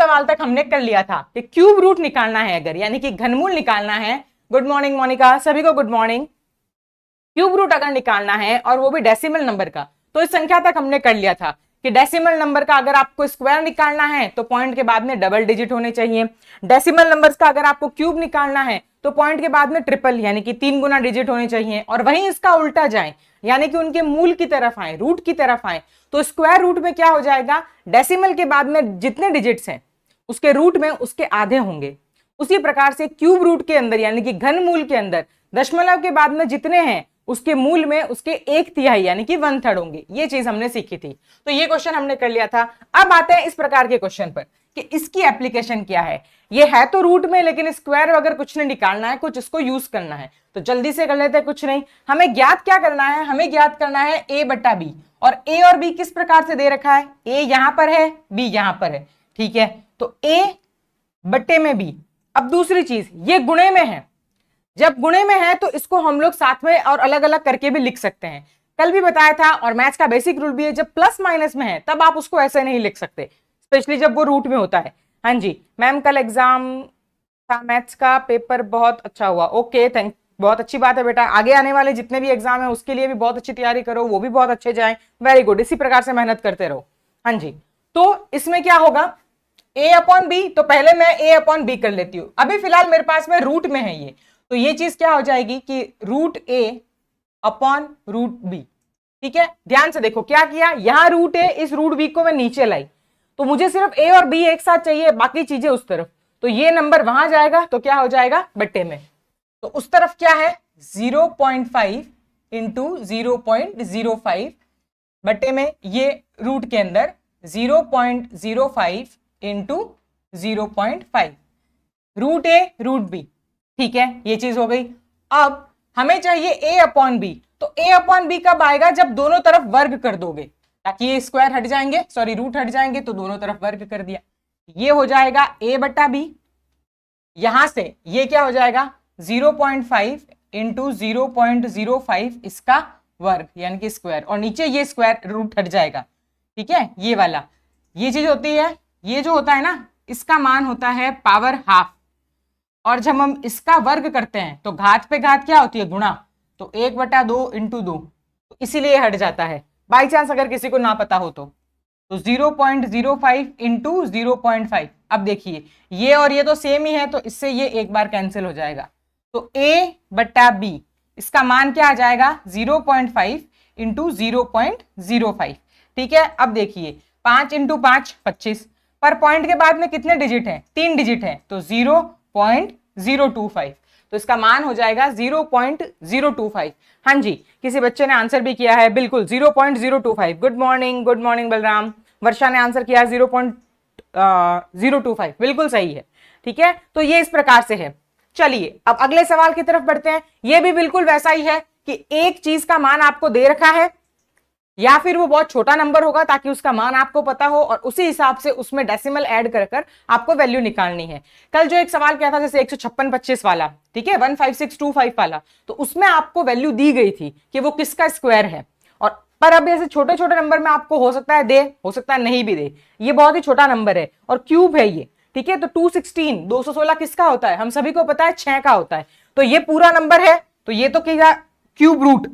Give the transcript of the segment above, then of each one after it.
सवाल तक हमने कर लिया था कि क्यूब रूट निकालना है अगर, यानी कि घनमूल निकालना है। गुड मॉर्निंग मोनिका, सभी को गुड मॉर्निंग। क्यूब रूट अगर निकालना है और वो भी डेसिमल नंबर का, तो इस संख्या तक हमने कर लिया था कि डेसिमल नंबर का अगर आपको स्क्वायर निकालना है तो पॉइंट के बाद में डबल डिजिट होने चाहिए। डेसिमल नंबर्स का अगर आपको क्यूब निकालना है तो पॉइंट के बाद में ट्रिपल यानी कि 3 गुना डिजिट होने चाहिए। और वहीं इसका उल्टा जाए, यानी कि उनके मूल की तरफ आए, रूट की तरफ आए, तो स्क्वायर रूट में क्या हो जाएगा, डेसिमल के बाद में जितने डिजिट्स हैं उसके रूट में उसके आधे होंगे। उसी प्रकार से क्यूब रूट के अंदर यानी कि घन मूल के अंदर दशमलव के बाद में जितने हैं उसके मूल में उसके 1/3 यानी कि 1/3 होंगे। ये चीज हमने सीखी थी, तो ये क्वेश्चन हमने कर लिया था। अब आते हैं इस प्रकार के क्वेश्चन पर कि इसकी एप्लीकेशन क्या है। ये है तो रूट में, लेकिन स्क्वायर वगैरह कुछ नहीं निकालना है, कुछ इसको यूज करना है, तो जल्दी से कर लेते हैं। कुछ नहीं, हमें ज्ञात क्या करना है, हमें ज्ञात करना है a बटा b। और a और b किस प्रकार से दे रखा है, a यहां पर है, b यहां पर है, ठीक है, तो a बट्टे में b। अब दूसरी चीज, ये गुणे में है, जब गुणे में है तो इसको हम लोग साथ में और अलग अलग करके भी लिख सकते हैं। कल भी बताया था और मैथ्स का बेसिक रूल भी है, जब प्लस माइनस में है तब आप उसको ऐसे नहीं लिख सकते, स्पेशली जब वो रूट में होता है। हाँ जी मैम, कल एग्जाम था मैथ्स का, पेपर बहुत अच्छा हुआ। ओके थैंक, बहुत अच्छी बात है बेटा। आगे आने वाले जितने भी एग्जाम है उसके लिए भी बहुत अच्छी तैयारी करो, वो भी बहुत अच्छे जाए। वेरी गुड, इसी प्रकार से मेहनत करते रहो। हाँ जी, तो इसमें क्या होगा, a अपॉन बी, तो पहले मैं a अपॉन बी कर लेती हूँ। अभी फिलहाल मेरे पास में रूट में है ये, तो ये चीज क्या हो जाएगी कि root a upon root b। ठीक है, ध्यान से देखो क्या किया, यहां रूट a, इस रूट b को मैं नीचे लाई, तो मुझे सिर्फ a और b एक साथ चाहिए, बाकी चीजें उस तरफ, तो ये नंबर वहां जाएगा तो क्या हो जाएगा बट्टे में, तो उस तरफ क्या है 0.5 इंटू 0.05 बट्टे में, ये रूट के अंदर 0.05 into 0.5 root a root b। ठीक है, ये चीज हो गई। अब हमें चाहिए a अपॉन बी, तो a अपॉन बी कब आएगा, जब दोनों तरफ वर्ग कर दोगे, ताकि ये स्क्वायर हट जाएंगे, सॉरी रूट हट जाएंगे, तो दोनों तरफ वर्ग कर दिया, ये हो जाएगा a बटा बी। यहां से ये क्या हो जाएगा 0.5 इंटू 0.05 इसका वर्ग यानी कि स्क्वायर, और नीचे ये स्क्वायर रूट हट जाएगा। ठीक है, ये वाला, ये चीज होती है, ये जो होता है ना इसका मान होता है पावर हाफ, और जब हम इसका वर्ग करते हैं तो घात पे घात क्या होती है गुणा, तो 1/2 इंटू 2, तो इसीलिए हट जाता है। बाई चांस अगर किसी को ना पता हो तो 0.05 इंटू 0.5। अब देखिए ये और ये तो सेम ही है, तो इससे ये एक बार कैंसिल हो जाएगा, तो a बटा b इसका मान क्या आ जाएगा 0.5 इंटू 0.05। ठीक है, अब देखिए 5 इंटू 5 25, पर पॉइंट के बाद में कितने डिजिट हैं, 3 डिजिट हैं, तो 0.025, तो इसका मान हो जाएगा 0.025। हाँ जी, किसी बच्चे ने आंसर भी किया है, बिल्कुल 0.025। Good morning Balram. वर्षा ने आंसर किया 0.025, बिल्कुल सही है। ठीक है, तो ये इस प्रकार से है। चलिए अब अगले सवाल की तरफ बढ़ते हैं। ये भी बिल्कुल वैसा ही है कि एक चीज का मान आपको दे रखा है, या फिर वो बहुत छोटा नंबर होगा ताकि उसका मान आपको पता हो, और उसी हिसाब से उसमें डेसिमल ऐड कर कर आपको वैल्यू निकालनी है। कल जो एक सवाल किया था जैसे 156 वाला, ठीक है 15625 वाला, तो उसमें आपको वैल्यू दी गई थी कि वो किसका स्क्वायर है, और पर अब ऐसे छोटे छोटे नंबर में आपको हो सकता है दे, हो सकता है नहीं भी दे, ये बहुत ही छोटा नंबर है और क्यूब है ये। ठीक है, तो 216 किसका होता है, हम सभी को पता है 6 का होता है, तो ये पूरा नंबर है, तो ये तो क्या क्यूब रूट,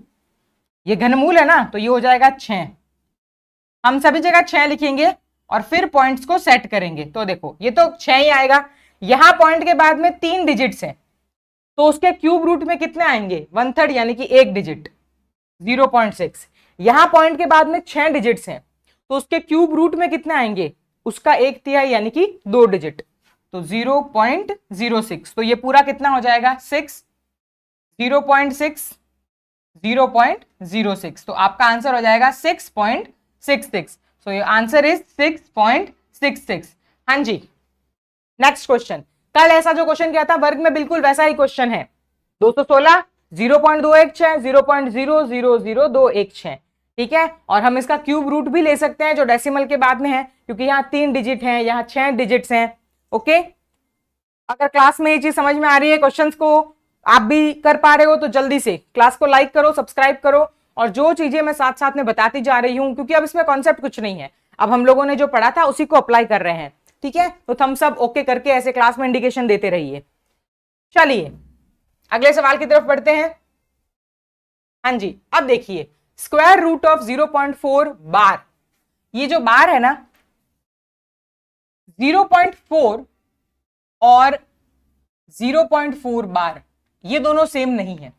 ये घनमूल है ना, तो ये हो जाएगा 6। हम सभी जगह 6 लिखेंगे और फिर पॉइंट्स को सेट करेंगे, तो देखो ये तो 6 ही आएगा। यहां पॉइंट के बाद में 3 डिजिट्स हैं, तो उसके क्यूब रूट में कितने आएंगे 1/3 यानी कि 1 डिजिट 0.6। यहां पॉइंट के बाद में 6 डिजिट्स हैं, तो उसके क्यूब रूट में कितने आएंगे, उसका 1/3 यानी कि 2 डिजिट, तो 0.06, तो ये पूरा कितना हो जाएगा 6, 0.6 0.06, तो आपका आंसर हो जाएगा 6.66। So your answer is 6.66। हाँ जी, नेक्स्ट क्वेश्चन। कल ऐसा जो क्वेश्चन किया था वर्ग में, बिल्कुल वैसा ही क्वेश्चन है। 216 0.216 0.00026। ठीक है, और हम इसका क्यूब रूट भी ले सकते हैं जो डेसिमल के बाद में है, क्योंकि यहाँ 3 डिजिट हैं, यहाँ 6 डिजिट्स हैं। ओके, अगर क्लास में ये चीज समझ में आ रही है, क्वेश्चंस को आप भी कर पा रहे हो, तो जल्दी से क्लास को लाइक करो, सब्सक्राइब करो, और जो चीजें मैं साथ साथ में बताती जा रही हूं, क्योंकि अब इसमें कॉन्सेप्ट कुछ नहीं है, अब हम लोगों ने जो पढ़ा था उसी को अप्लाई कर रहे हैं। ठीक है, तो थम्स अप ओके करके ऐसे क्लास में इंडिकेशन देते रहिए। चलिए अगले सवाल की तरफ बढ़ते हैं। हाँ जी, अब देखिए स्क्वायर रूट ऑफ 0.4 बार, ये जो बार है ना 0.4 और 0.4 बार ये दोनों सेम नहीं है।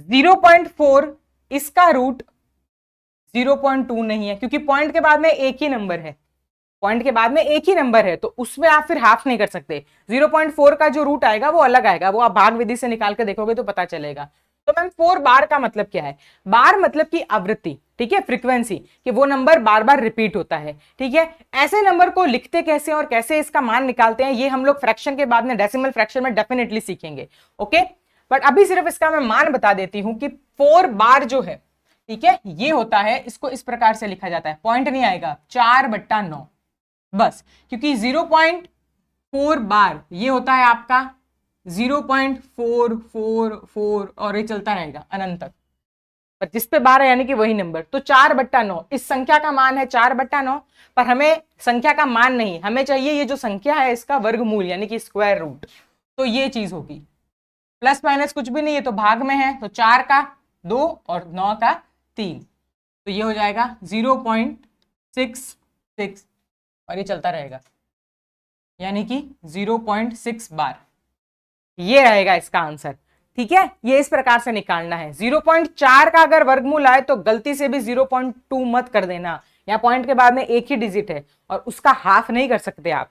0.4 इसका रूट 0.2 नहीं है, क्योंकि पॉइंट के बाद में एक ही नंबर है, पॉइंट के बाद में एक ही नंबर है, तो उसमें आप फिर हाफ नहीं कर सकते। 0.4 का जो रूट आएगा वो अलग आएगा, वो आप भाग विधि से निकाल के देखोगे तो पता चलेगा। तो मैम 4 बार का मतलब क्या है? बार मतलब की आवृत्ति, ठीक है, फ्रीक्वेंसी, कि वो नंबर बार बार रिपीट होता है, ठीक है। ऐसे नंबर को लिखते कैसे और कैसे इसका मान निकालते हैं ये हम लोग फ्रैक्शन के बाद में, डेसिमल फ्रैक्शन में डेफिनेटली सीखेंगे, ओके। बट अभी सिर्फ इसका मैं मान बता देती हूं कि 4 बार जो है, ठीक है, ये होता है, इसको इस प्रकार से लिखा जाता है, पॉइंट नहीं आएगा, 4/9 बस, क्योंकि 0.4 बार ये होता है आपका 0.444 और ये चलता रहेगा अनंत तक, पर जिस पे बार है यानी कि वही नंबर, तो 4/9 इस संख्या का मान है 4/9, पर हमें संख्या का मान नहीं, हमें चाहिए ये जो संख्या है इसका वर्गमूल यानी कि स्क्वायर रूट, तो ये चीज होगी। प्लस माइनस कुछ भी नहीं है तो भाग में है, तो 4 का 2 और 9 का 3, तो ये हो जाएगा 0.66 और ये चलता रहेगा, यानी कि 0.6 बार, ये रहेगा इसका आंसर, ठीक है। ये इस प्रकार से निकालना है। 0.4 का अगर वर्गमूल आए तो गलती से भी 0.2 मत कर देना, या पॉइंट के बाद में एक ही डिजिट है और उसका हाफ नहीं कर सकते आप,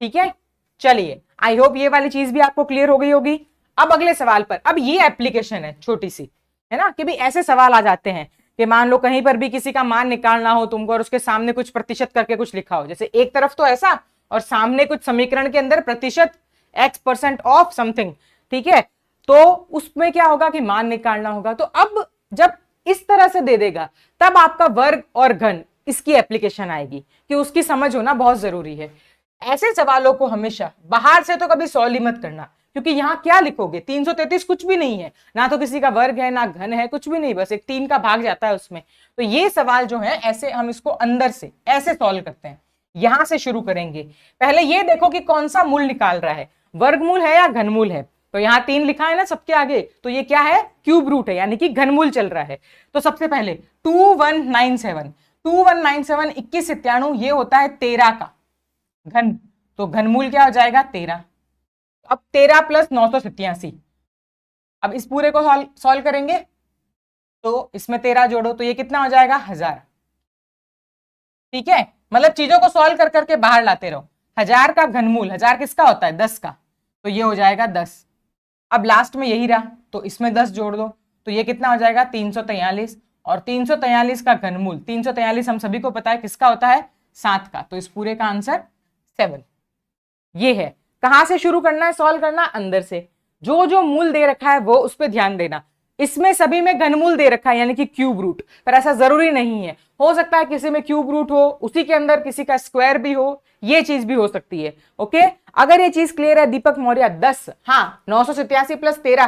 ठीक है। चलिए आई होप ये वाली चीज भी आपको क्लियर हो गई होगी। अब अगले सवाल पर, अब ये एप्लीकेशन है छोटी सी, है ना, कि भी ऐसे सवाल आ जाते हैं कि मान लो कहीं पर भी किसी का मान निकालना हो तुमको और उसके सामने कुछ प्रतिशत करके कुछ लिखा हो, जैसे एक तरफ तो ऐसा और सामने कुछ समीकरण के अंदर प्रतिशत x% ऑफ समथिंग, ठीक है, तो उसमें क्या होगा कि मान निकालना होगा। तो अब जब इस तरह से दे देगा तब आपका वर्ग और घन इसकी एप्लीकेशन आएगी, कि उसकी समझ होना बहुत जरूरी है। ऐसे सवालों को हमेशा बाहर से तो कभी सॉल्व ही मत करना, क्योंकि यहां क्या लिखोगे, 333 कुछ भी नहीं है, ना तो किसी का वर्ग है ना घन है, कुछ भी नहीं, बस एक 3 का भाग जाता है उसमें। तो ये सवाल जो है ऐसे हम इसको अंदर से ऐसे सॉल्व करते हैं, यहां से शुरू करेंगे। पहले ये देखो कि कौन सा मूल निकाल रहा है, वर्गमूल है या घनमूल है। तो यहाँ 3 लिखा है ना सबके आगे, तो ये क्या है, क्यूब रूट है, यानी कि घनमूल चल रहा है। तो सबसे पहले 2197 2197 ये होता है 13 का घन, तो घनमूल क्या हो जाएगा 13। अब 13 प्लस 987, अब इस पूरे को सॉल्व करेंगे तो इसमें 13 जोड़ो तो ये कितना हो जाएगा 1000, ठीक है। मतलब चीजों को सॉल्व कर करके बाहर लाते रहो। 1000 का घनमूल, 1000 किसका होता है 10 का, तो ये हो जाएगा 10। अब लास्ट में यही रहा तो इसमें 10 जोड़ दो तो ये कितना हो जाएगा 343, और 343 का घनमूल, 343 हम सभी को पता है किसका होता है 7 का, तो इस पूरे का आंसर 7। ये है। कहां से शुरू करना है सॉल्व करना, अंदर से। जो जो मूल दे रखा है वो उस पर ध्यान देना। इसमें सभी में घनमूल दे रखा है यानी कि क्यूब रूट, पर ऐसा जरूरी नहीं है, हो सकता है किसी में क्यूब रूट हो, उसी के अंदर किसी का स्क्वायर भी हो, ये चीज भी हो सकती है, ओके। अगर ये चीज क्लियर है दीपक मौर्य 10, हाँ 987 प्लस 13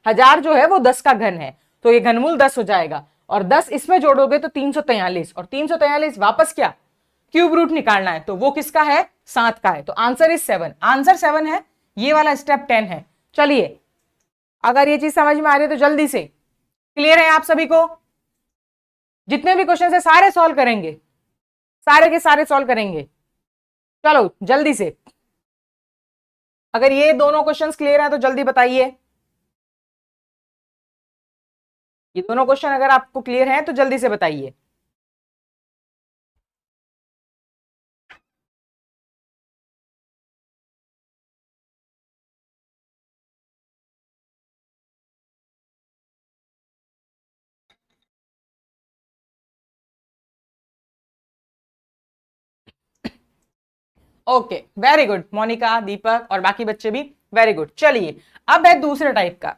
हजार जो है वो 10 का घन है, तो ये घनमूल 10 हो जाएगा, और 10 इसमें जोड़ोगे तो 343, और 343 वापस क्या क्यूब रूट निकालना है, तो वो किसका है 7 का है, तो आंसर इज 7, आंसर 7 है। ये वाला स्टेप 10 है। चलिए अगर ये चीज समझ में आ रही है तो जल्दी से, क्लियर है आप सभी को, जितने भी क्वेश्चन है सारे सॉल्व करेंगे, सारे के सारे सॉल्व करेंगे। चलो जल्दी से, अगर ये दोनों क्वेश्चंस क्लियर है तो जल्दी बताइए। ये दोनों क्वेश्चन अगर आपको क्लियर है तो जल्दी से बताइए। ओके वेरी गुड, मोनिका दीपक और बाकी बच्चे भी वेरी गुड। चलिए अब है दूसरे टाइप का,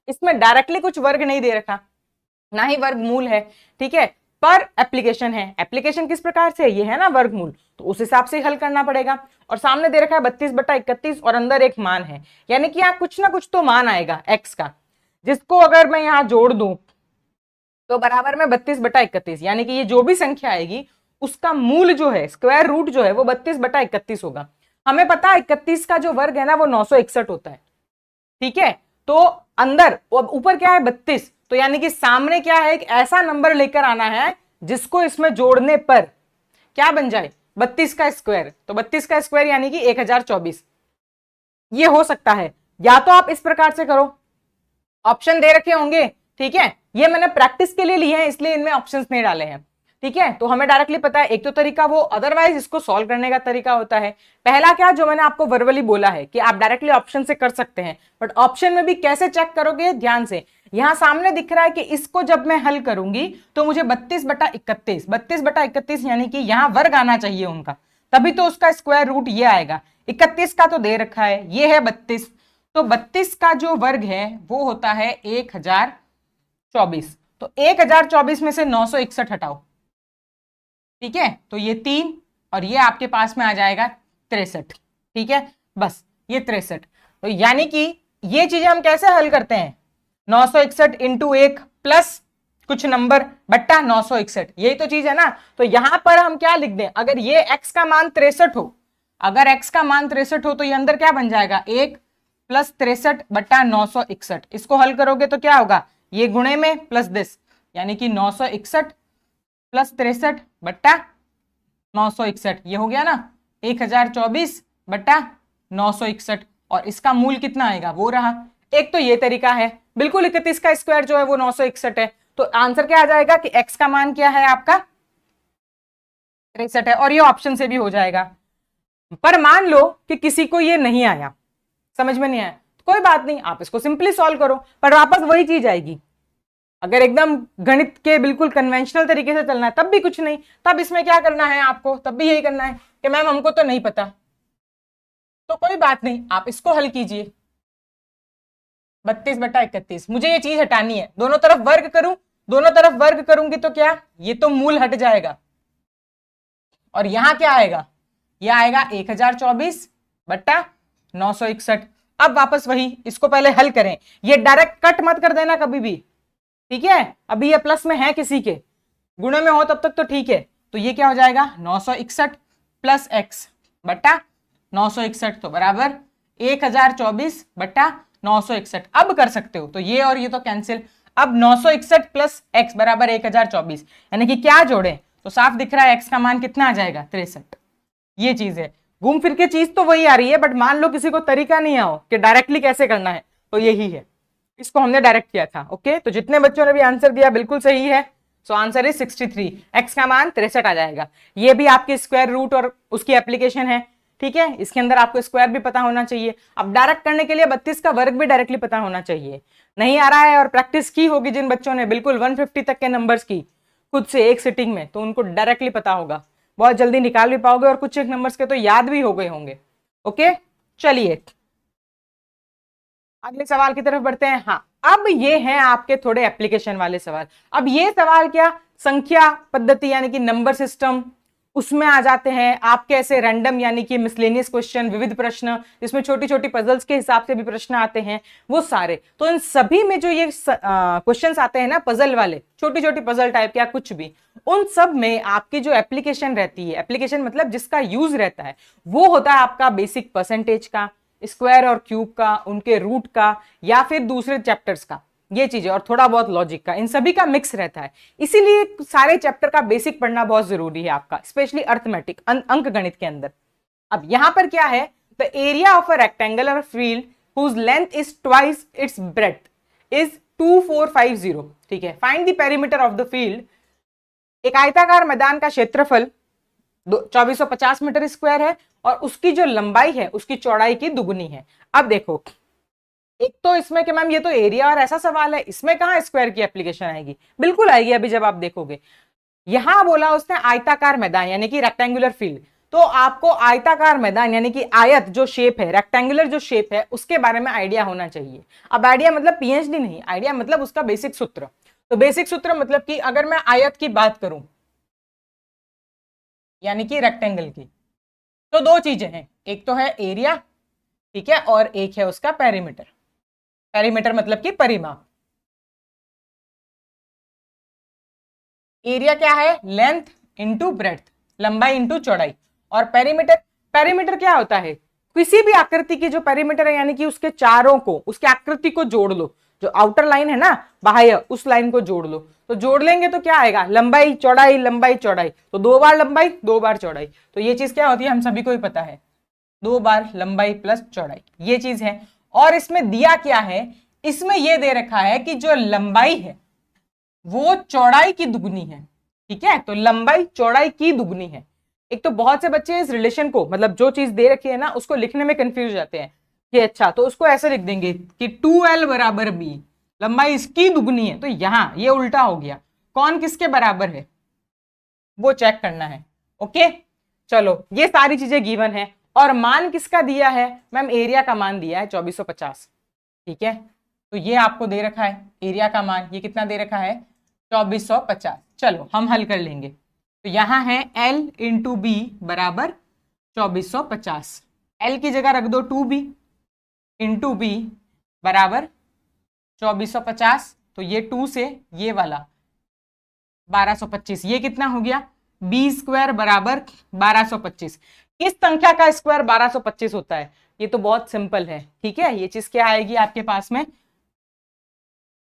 इसमें डायरेक्टली कुछ वर्ग नहीं दे रखा, ना ही वर्गमूल है, ठीक है, पर एप्लीकेशन है। एप्लीकेशन किस प्रकार से, ये है ना वर्गमूल, तो उस हिसाब से हल करना पड़ेगा। और सामने दे रखा है 32/31 और अंदर एक मान है, यानी कि यहाँ कुछ ना कुछ तो मान आएगा x का, जिसको अगर मैं यहाँ जोड़ दूं तो बराबर में 32/31, यानी कि ये जो भी संख्या आएगी उसका मूल जो है, स्क्वायर रूट जो है वो 32/31 होगा। हमें पता है 31 का जो वर्ग है ना वो 961 होता है, ठीक है। तो अंदर ऊपर क्या है 32, तो यानी कि सामने क्या है, एक ऐसा नंबर लेकर आना है जिसको इसमें जोड़ने पर क्या बन जाए 32 का स्क्वायर। तो 32 का स्क्वायर यानी कि 1024। ये हो सकता है, या तो आप इस प्रकार से करो, ऑप्शन दे रखे होंगे, ठीक है। ये मैंने प्रैक्टिस के लिए लिए हैं इसलिए इनमें ऑप्शंस नहीं डाले हैं, ठीक है। तो हमें डायरेक्टली पता है एक तो तरीका वो, अदरवाइज इसको सॉल्व करने का तरीका होता है पहला क्या, जो मैंने आपको वर्बली बोला है कि आप डायरेक्टली ऑप्शन से कर सकते हैं, बट ऑप्शन में भी कैसे चेक करोगे ध्यान से। यहां सामने दिख रहा है कि इसको जब मैं हल करूंगी तो मुझे 32/31 यानी कि यहां वर्ग आना चाहिए उनका, तभी तो उसका स्क्वायर रूट ये आएगा। 31 का तो दे रखा है, ये है 32, तो 32 का जो वर्ग है वो होता है 1024। तो 1024 में से 961 हटाओ, ठीक है। तो ये 3 और ये आपके पास में आ जाएगा 63, ठीक है। बस ये 63। तो यानी कि ये चीजें हम कैसे हल करते हैं, 961 इंटू 1 प्लस कुछ नंबर बट्टा 961, यही तो चीज है ना। तो यहां पर हम क्या लिख दें, अगर ये x का मान 63 हो, अगर x का मान 63 हो तो ये अंदर क्या बन जाएगा 1 प्लस 63/961। इसको हल करोगे तो क्या होगा, ये गुणे में प्लस दिस, यानी कि 961 प्लस 63/961, ये हो गया ना 1024/961। और इसका मूल कितना आएगा वो रहा। एक तो ये तरीका है, बिल्कुल 31 का स्क्वायर जो है वो 961 है, तो आंसर क्या आ जाएगा कि x का मान क्या है आपका 63 है, और ये ऑप्शन से भी हो जाएगा। पर मान लो कि किसी को ये नहीं आया, समझ में नहीं आया, तो कोई बात नहीं, आप इसको सिंपली सॉल्व करो, पर वापस वही चीज आएगी। अगर एकदम गणित के बिल्कुल कन्वेंशनल तरीके से चलना है तब भी कुछ नहीं, तब इसमें क्या करना है आपको, तब भी यही करना है कि मैम हमको तो नहीं पता, तो कोई बात नहीं, आप इसको हल कीजिए। 32/31, मुझे ये चीज हटानी है, दोनों तरफ वर्ग करूं, दोनों तरफ वर्ग करूंगी तो क्या, ये तो मूल हट जाएगा, और यहां क्या आएगा, यह आएगा 1024/961। अब वापस वही, इसको पहले हल करें, ये डायरेक्ट कट मत कर देना कभी भी, ठीक है। अभी ये प्लस में है किसी के, गुणे में हो तब तक तो ठीक है। तो ये क्या हो जाएगा 961 प्लस x बट्टा 961, तो बराबर 1024/961। अब कर सकते हो, तो ये और ये तो कैंसिल, अब 961 प्लस x बराबर 1024, यानी कि क्या जोड़े, तो साफ दिख रहा है x का मान कितना आ जाएगा 63। ये चीज है, घूम फिर के चीज तो वही आ रही है, बट मान लो किसी को तरीका नहीं आओ कि डायरेक्टली कैसे करना है, तो यही है, इसको हमने डायरेक्ट किया था। ओके, तो जितने बच्चों ने भी आंसर दिया बिल्कुल सही है, सो आंसर इज 63, x का मान 63 आ जाएगा। ये भी आपके स्क्वायर रूट और उसकी एप्लीकेशन है, ठीक है। इसके अंदर आपको स्क्वायर भी पता होना चाहिए, अब डायरेक्ट करने के लिए 32 का वर्ग भी डायरेक्टली पता होना चाहिए। नहीं आ रहा है और प्रैक्टिस की होगी जिन बच्चों ने बिल्कुल 150 तक के नंबर्स की खुद से एक सिटिंग में, तो उनको डायरेक्टली पता होगा, बहुत जल्दी निकाल भी पाओगे, और कुछ एक नंबर्स के तो याद भी हो गए होंगे। ओके, चलिए अगले सवाल की तरफ बढ़ते हैं। हाँ, अब ये हैं आपके थोड़े एप्लीकेशन वाले सवाल। अब ये सवाल क्या, संख्या पद्धति यानी कि नंबर सिस्टम, उसमें आ जाते हैं आपके ऐसे रैंडम यानी कि मिसलेनियस क्वेश्चन, विविध प्रश्न, जिसमें छोटी छोटी पजल्स के हिसाब से भी प्रश्न आते हैं, वो सारे। तो इन सभी में जो ये क्वेश्चंस आते हैं ना पजल वाले, छोटी छोटी पजल टाइप या कुछ भी, उन सब में आपकी जो एप्लीकेशन रहती है, एप्लीकेशन मतलब जिसका यूज रहता है, वो होता है आपका बेसिक परसेंटेज का, स्क्वायर और क्यूब का, उनके रूट का, या फिर दूसरे चैप्टर्स का, ये चीजें, और थोड़ा बहुत लॉजिक का, इन सभी का मिक्स रहता है। इसीलिए सारे चैप्टर का बेसिक पढ़ना बहुत जरूरी है आपका, स्पेशली अर्थमेटिक अंक गणित के अंदर। अब यहां पर क्या है, the area of a rectangular field whose length is twice its breadth is 2450, ठीक है। Find the perimeter of the field, एक आयताकार मैदान का क्षेत्रफल 2450 मीटर स्क्वायर है, और उसकी जो लंबाई है उसकी चौड़ाई की दुगुनी है। अब देखो, एक तो इसमें कि मैम ये तो एरिया और ऐसा सवाल है, इसमें कहां स्क्वायर की एप्लीकेशन आएगी, बिल्कुल आएगी अभी जब आप देखोगे। यहां बोला उसने आयताकार मैदान यानी कि रेक्टेंगुलर फील्ड, तो आपको आयताकार मैदान यानी कि आयत जो शेप है, रेक्टेंगुलर जो शेप है, उसके बारे में आइडिया होना चाहिए। अब आइडिया मतलब पीएचडी नहीं, आइडिया मतलब उसका बेसिक सूत्र। तो बेसिक सूत्र मतलब कि अगर मैं आयत की बात करूं यानी कि रेक्टेंगल की, तो दो चीजें हैं, एक तो है एरिया, ठीक है, और एक है उसका पेरीमीटर। पेरीमीटर मतलब कि परिमाप। एरिया क्या है, लेंथ इंटू ब्रेड्थ, लंबाई इंटू चौड़ाई। और पेरीमीटर, पेरीमीटर क्या होता है, किसी भी आकृति की जो पेरीमीटर है यानी कि उसके चारों को, उसके आकृति को जोड़ लो, जो आउटर लाइन है ना बाह्य, उस लाइन को जोड़ लो। तो जोड़ लेंगे तो क्या आएगा, लंबाई चौड़ाई लंबाई चौड़ाई, तो 2 बार लंबाई 2 बार चौड़ाई। तो ये चीज क्या होती है हम सभी को ही पता है, 2 बार लंबाई प्लस चौड़ाई, ये चीज है। और इसमें दिया क्या है, इसमें यह दे रखा है कि जो लंबाई है वो चौड़ाई की दुगनी है। ठीक है, तो लंबाई चौड़ाई की दुगनी है। एक तो बहुत से बच्चे इस रिलेशन को, मतलब जो चीज दे रखी है ना, उसको लिखने में कंफ्यूज जाते हैं कि अच्छा तो उसको ऐसे लिख देंगे कि 2l बराबर b, लंबाई इसकी दुगनी है। तो यहां ये उल्टा हो गया, कौन किसके बराबर है वो चेक करना है। ओके, चलो ये सारी चीजें गिवन है। और मान किसका दिया है मैम, एरिया का मान दिया है 2450। ठीक है, तो ये आपको दे रखा है एरिया का मान, ये कितना दे रखा है 2450। चलो हम हल कर लेंगे। तो यहां है L इंटू बी बराबर 2450, L की जगह रख दो 2b इंटू बी बराबर 2450। तो ये 2 से ये वाला 1225, ये कितना हो गया बी स्क्वायर बराबर 1225। किस संख्या का स्क्वायर 1225 होता है, ये तो बहुत सिंपल है। ठीक है, ये चीज क्या आएगी आपके पास में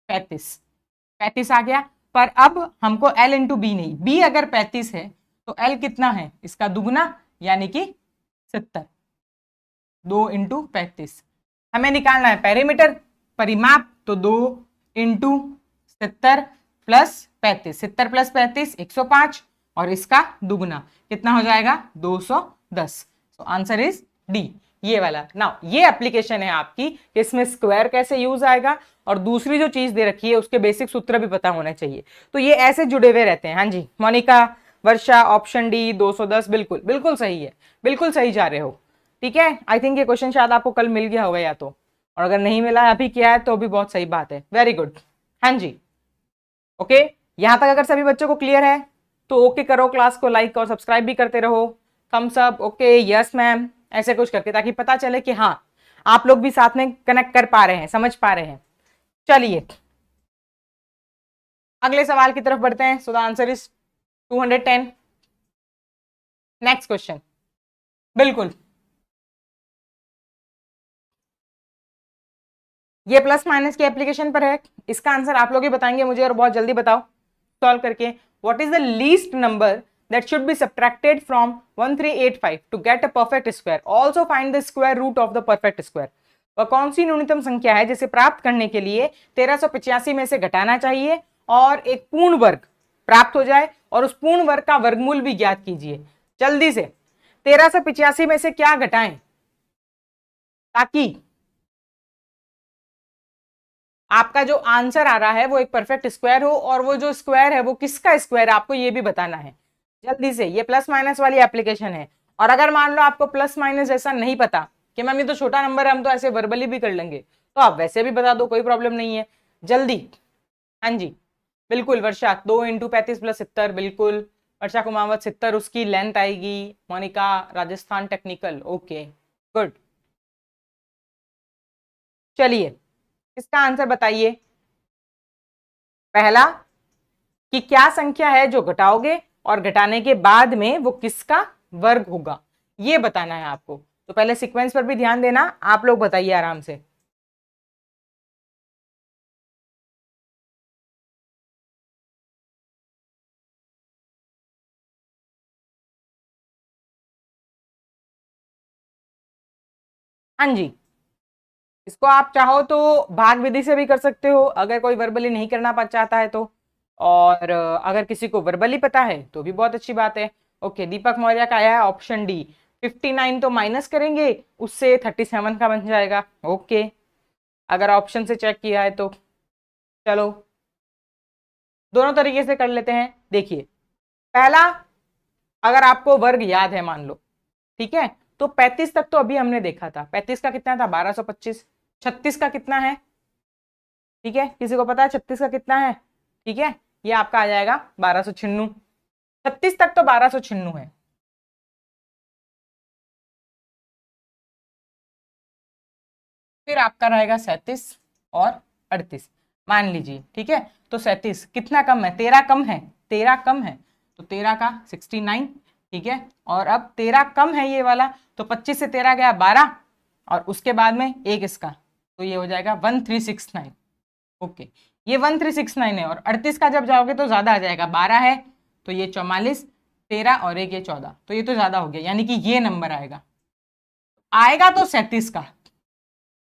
35 आ गया। पर अब हमको L इंटू बी नहीं, B अगर 35 है तो L कितना है इसका दुगना यानी कि 70, 2 इंटू 35। हमें निकालना है पेरीमीटर, परिमाप, तो 2 इंटू 70 प्लस 35, 70 प्लस 35 105, और इसका दुगना कितना हो जाएगा 210। तो आंसर इज डी, ये वाला। नाउ ये एप्लीकेशन है आपकी, इसमें स्क्वायर कैसे यूज आएगा और दूसरी जो चीज दे रखी है उसके बेसिक सूत्र भी पता होना चाहिए। तो ये ऐसे जुड़े हुए रहते हैं। हाँ जी मोनिका, वर्षा, ऑप्शन डी 210 बिल्कुल बिल्कुल सही है, बिल्कुल सही जा रहे हो। ठीक है, आई थिंक ये क्वेश्चन शायद आपको कल मिल गया होगा या तो, और अगर नहीं मिला अभी किया है तो भी बहुत सही बात है, वेरी गुड। हाँ जी ओके, यहां तक अगर सभी बच्चों को क्लियर है तो ओके करो, क्लास को लाइक और सब्सक्राइब भी करते रहो, thumbs up, okay yes ma'am, ऐसे कुछ करके, ताकि पता चले कि हाँ आप लोग भी साथ में कनेक्ट कर पा रहे हैं, समझ पा रहे हैं। चलिए अगले सवाल की तरफ बढ़ते हैं। So the answer is 210। Next question, बिल्कुल ये प्लस माइनस की एप्लीकेशन पर है। इसका आंसर आप लोग ही बताएंगे मुझे, और बहुत जल्दी बताओ सॉल्व करके। What is the least number that should be subtracted from 1385 to get a perfect square, also find the square root of the perfect square। वह कौन सी न्यूनतम संख्या है जिसे प्राप्त करने के लिए 1385 में से घटाना चाहिए और एक पूर्ण वर्ग प्राप्त हो जाए, और उस पूर्ण वर्ग का वर्गमूल भी ज्ञात कीजिए। जल्दी से 1385 में से क्या घटाएं ताकि आपका जो आंसर आ रहा है वो एक परफेक्ट स्क्वायर हो, और वो जो स्क्वायर है वो किसका स्क्वायर है आपको ये भी बताना है। जल्दी से, ये प्लस माइनस वाली एप्लीकेशन है। और अगर मान लो आपको प्लस माइनस ऐसा नहीं पता कि मैम ये तो छोटा नंबर है, हम तो ऐसे वर्बली भी कर लेंगे, तो आप वैसे भी बता दो, कोई प्रॉब्लम नहीं है। जल्दी, हाँ जी बिल्कुल वर्षा, 2 इंटू 35 प्लस 70, बिल्कुल वर्षा कुमावत 70 उसकी लेंथ आएगी। Monika Rajasthan technical, okay good. चलिए इसका आंसर बताइए। पहला कि क्या संख्या है जो घटाओगे और घटाने के बाद में वो किसका वर्ग होगा, ये बताना है आपको। तो पहले सीक्वेंस पर भी ध्यान देना, आप लोग बताइए आराम से। हाँ जी, इसको आप चाहो तो भाग विधि से भी कर सकते हो अगर कोई वर्बली नहीं करना चाहता है तो, और अगर किसी को वर्बली पता है तो भी बहुत अच्छी बात है। ओके, दीपक मौर्य का आया है ऑप्शन डी, 59 तो माइनस करेंगे उससे 37 का बन जाएगा। ओके, अगर ऑप्शन से चेक किया है तो चलो दोनों तरीके से कर लेते हैं। देखिए पहला, अगर आपको वर्ग याद है मान लो, ठीक है, तो 35 तक तो अभी हमने देखा था, 35 का कितना था 1225, 36 का कितना है, ठीक है किसी को पता है 36 का कितना है, ठीक है ये आपका आ जाएगा 1296, 36 तक तो 1296 है। फिर आपका रहेगा 37 और 38, मान लीजिए, ठीक है तो 37 कितना कम है, 13 कम है, 13 कम है, तो 13 का 69, ठीक है। और अब 13 कम है ये वाला, तो 25 से 13 गया 12, और उसके बाद में एक इसका, तो ये हो जाएगा 1369। ओके, ये 1369 है, और 38 का जब जाओगे तो ज्यादा आ जाएगा, 12 है तो ये 44, 13 और एक ये 14, तो ये तो ज्यादा हो गया, यानी कि ये नंबर आएगा तो 37 का,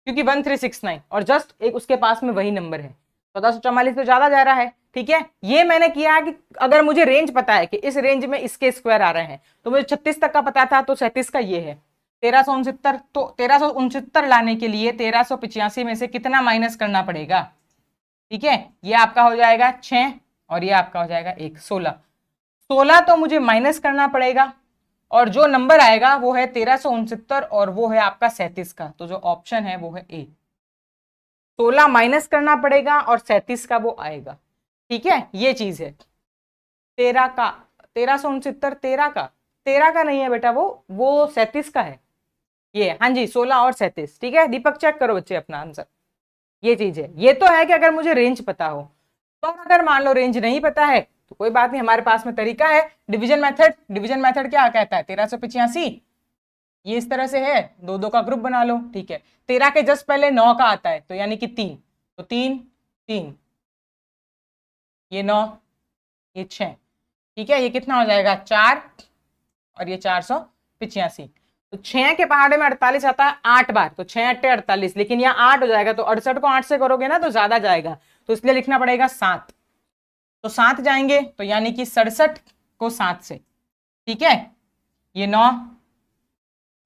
क्योंकि 1369 और जस्ट एक उसके पास में वही नंबर है, 1444 तो ज्यादा जा रहा है, ठीक है। ये मैंने किया कि अगर मुझे रेंज पता है कि इस रेंज में इसके स्क्वायर आ रहे हैं, तो मुझे 36 तक का पता था, तो 37 का ये है 1369, तो 1369 लाने के लिए 1385 में से कितना माइनस करना पड़ेगा, ठीक है। ये आपका हो जाएगा 6 और ये आपका हो जाएगा 1, 16 तो मुझे माइनस करना पड़ेगा, और जो नंबर आएगा वो है 1369 और वो है आपका 37 का, तो जो ऑप्शन है वो है ए। 16 माइनस करना पड़ेगा और 37 का वो आएगा, ठीक है। ये चीज है 13 का 1369, 13 का नहीं है बेटा, वो 37 का है ये, हाँ जी 16 और 37, ठीक है। दीपक चेक करो बच्चे अपना आंसर, ये चीज है। ये तो है कि अगर मुझे रेंज पता हो, तो अगर मान लो रेंज नहीं पता है तो कोई बात नहीं, हमारे पास में तरीका है डिवीजन मेथड। डिवीजन मेथड क्या कहता है, 1385 ये इस तरह से है, दो दो का ग्रुप बना लो, ठीक है। 13 के जस्ट पहले 9 का आता है, तो यानी कि 3, तो 3 3, ये 9, ये 6, ठीक है। ये कितना हो जाएगा 4 और ये 485, तो 6 के पहाड़े में 48 आता है 8 बार, तो 6 8 48, लेकिन यहाँ 8 हो जाएगा, तो 68 को 8 से करोगे ना तो ज्यादा जाएगा, तो इसलिए लिखना पड़ेगा 7, तो 7 जाएंगे, तो यानी कि 67 को 7 से, ठीक है। ये 9,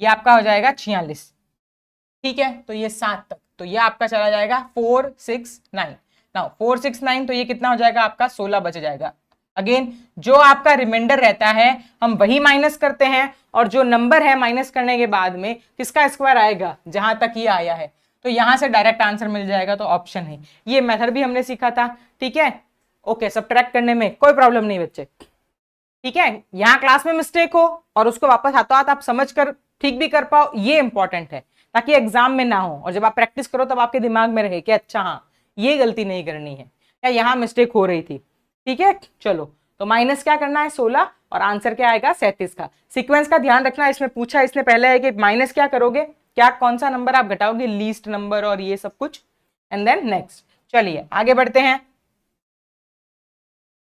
ये आपका हो जाएगा 46, ठीक है। तो ये 7 तक, तो ये आपका चला जाएगा 469 ना, 469, तो ये कितना हो जाएगा आपका 16 बच जाएगा। अगेन जो आपका रिमाइंडर रहता है हम वही माइनस करते हैं, और जो नंबर है माइनस करने के बाद में किसका स्क्वायर आएगा, जहां तक ये आया है, तो यहां से डायरेक्ट आंसर मिल जाएगा, तो ऑप्शन है। ये मेथड भी हमने सीखा था, ठीक है। ओके, सब्ट्रैक्ट करने में कोई प्रॉब्लम नहीं बच्चे, ठीक है। यहाँ क्लास में मिस्टेक हो और उसको वापस हाथों हाथ आप समझ कर ठीक भी कर पाओ, ये इंपॉर्टेंट है, ताकि एग्जाम में ना हो, और जब आप प्रैक्टिस करो तब आपके दिमाग में रहे कि अच्छा हाँ ये गलती नहीं करनी है, या यहाँ मिस्टेक हो रही थी, ठीक है। चलो, तो माइनस क्या करना है 16, और आंसर क्या आएगा 37 का। सीक्वेंस का ध्यान रखना, इसमें पूछा इसने पहले है कि माइनस क्या करोगे, क्या कौन सा नंबर आप घटाओगे, लीस्ट नंबर और ये सब कुछ, एंड देन नेक्स्ट। चलिए आगे बढ़ते हैं,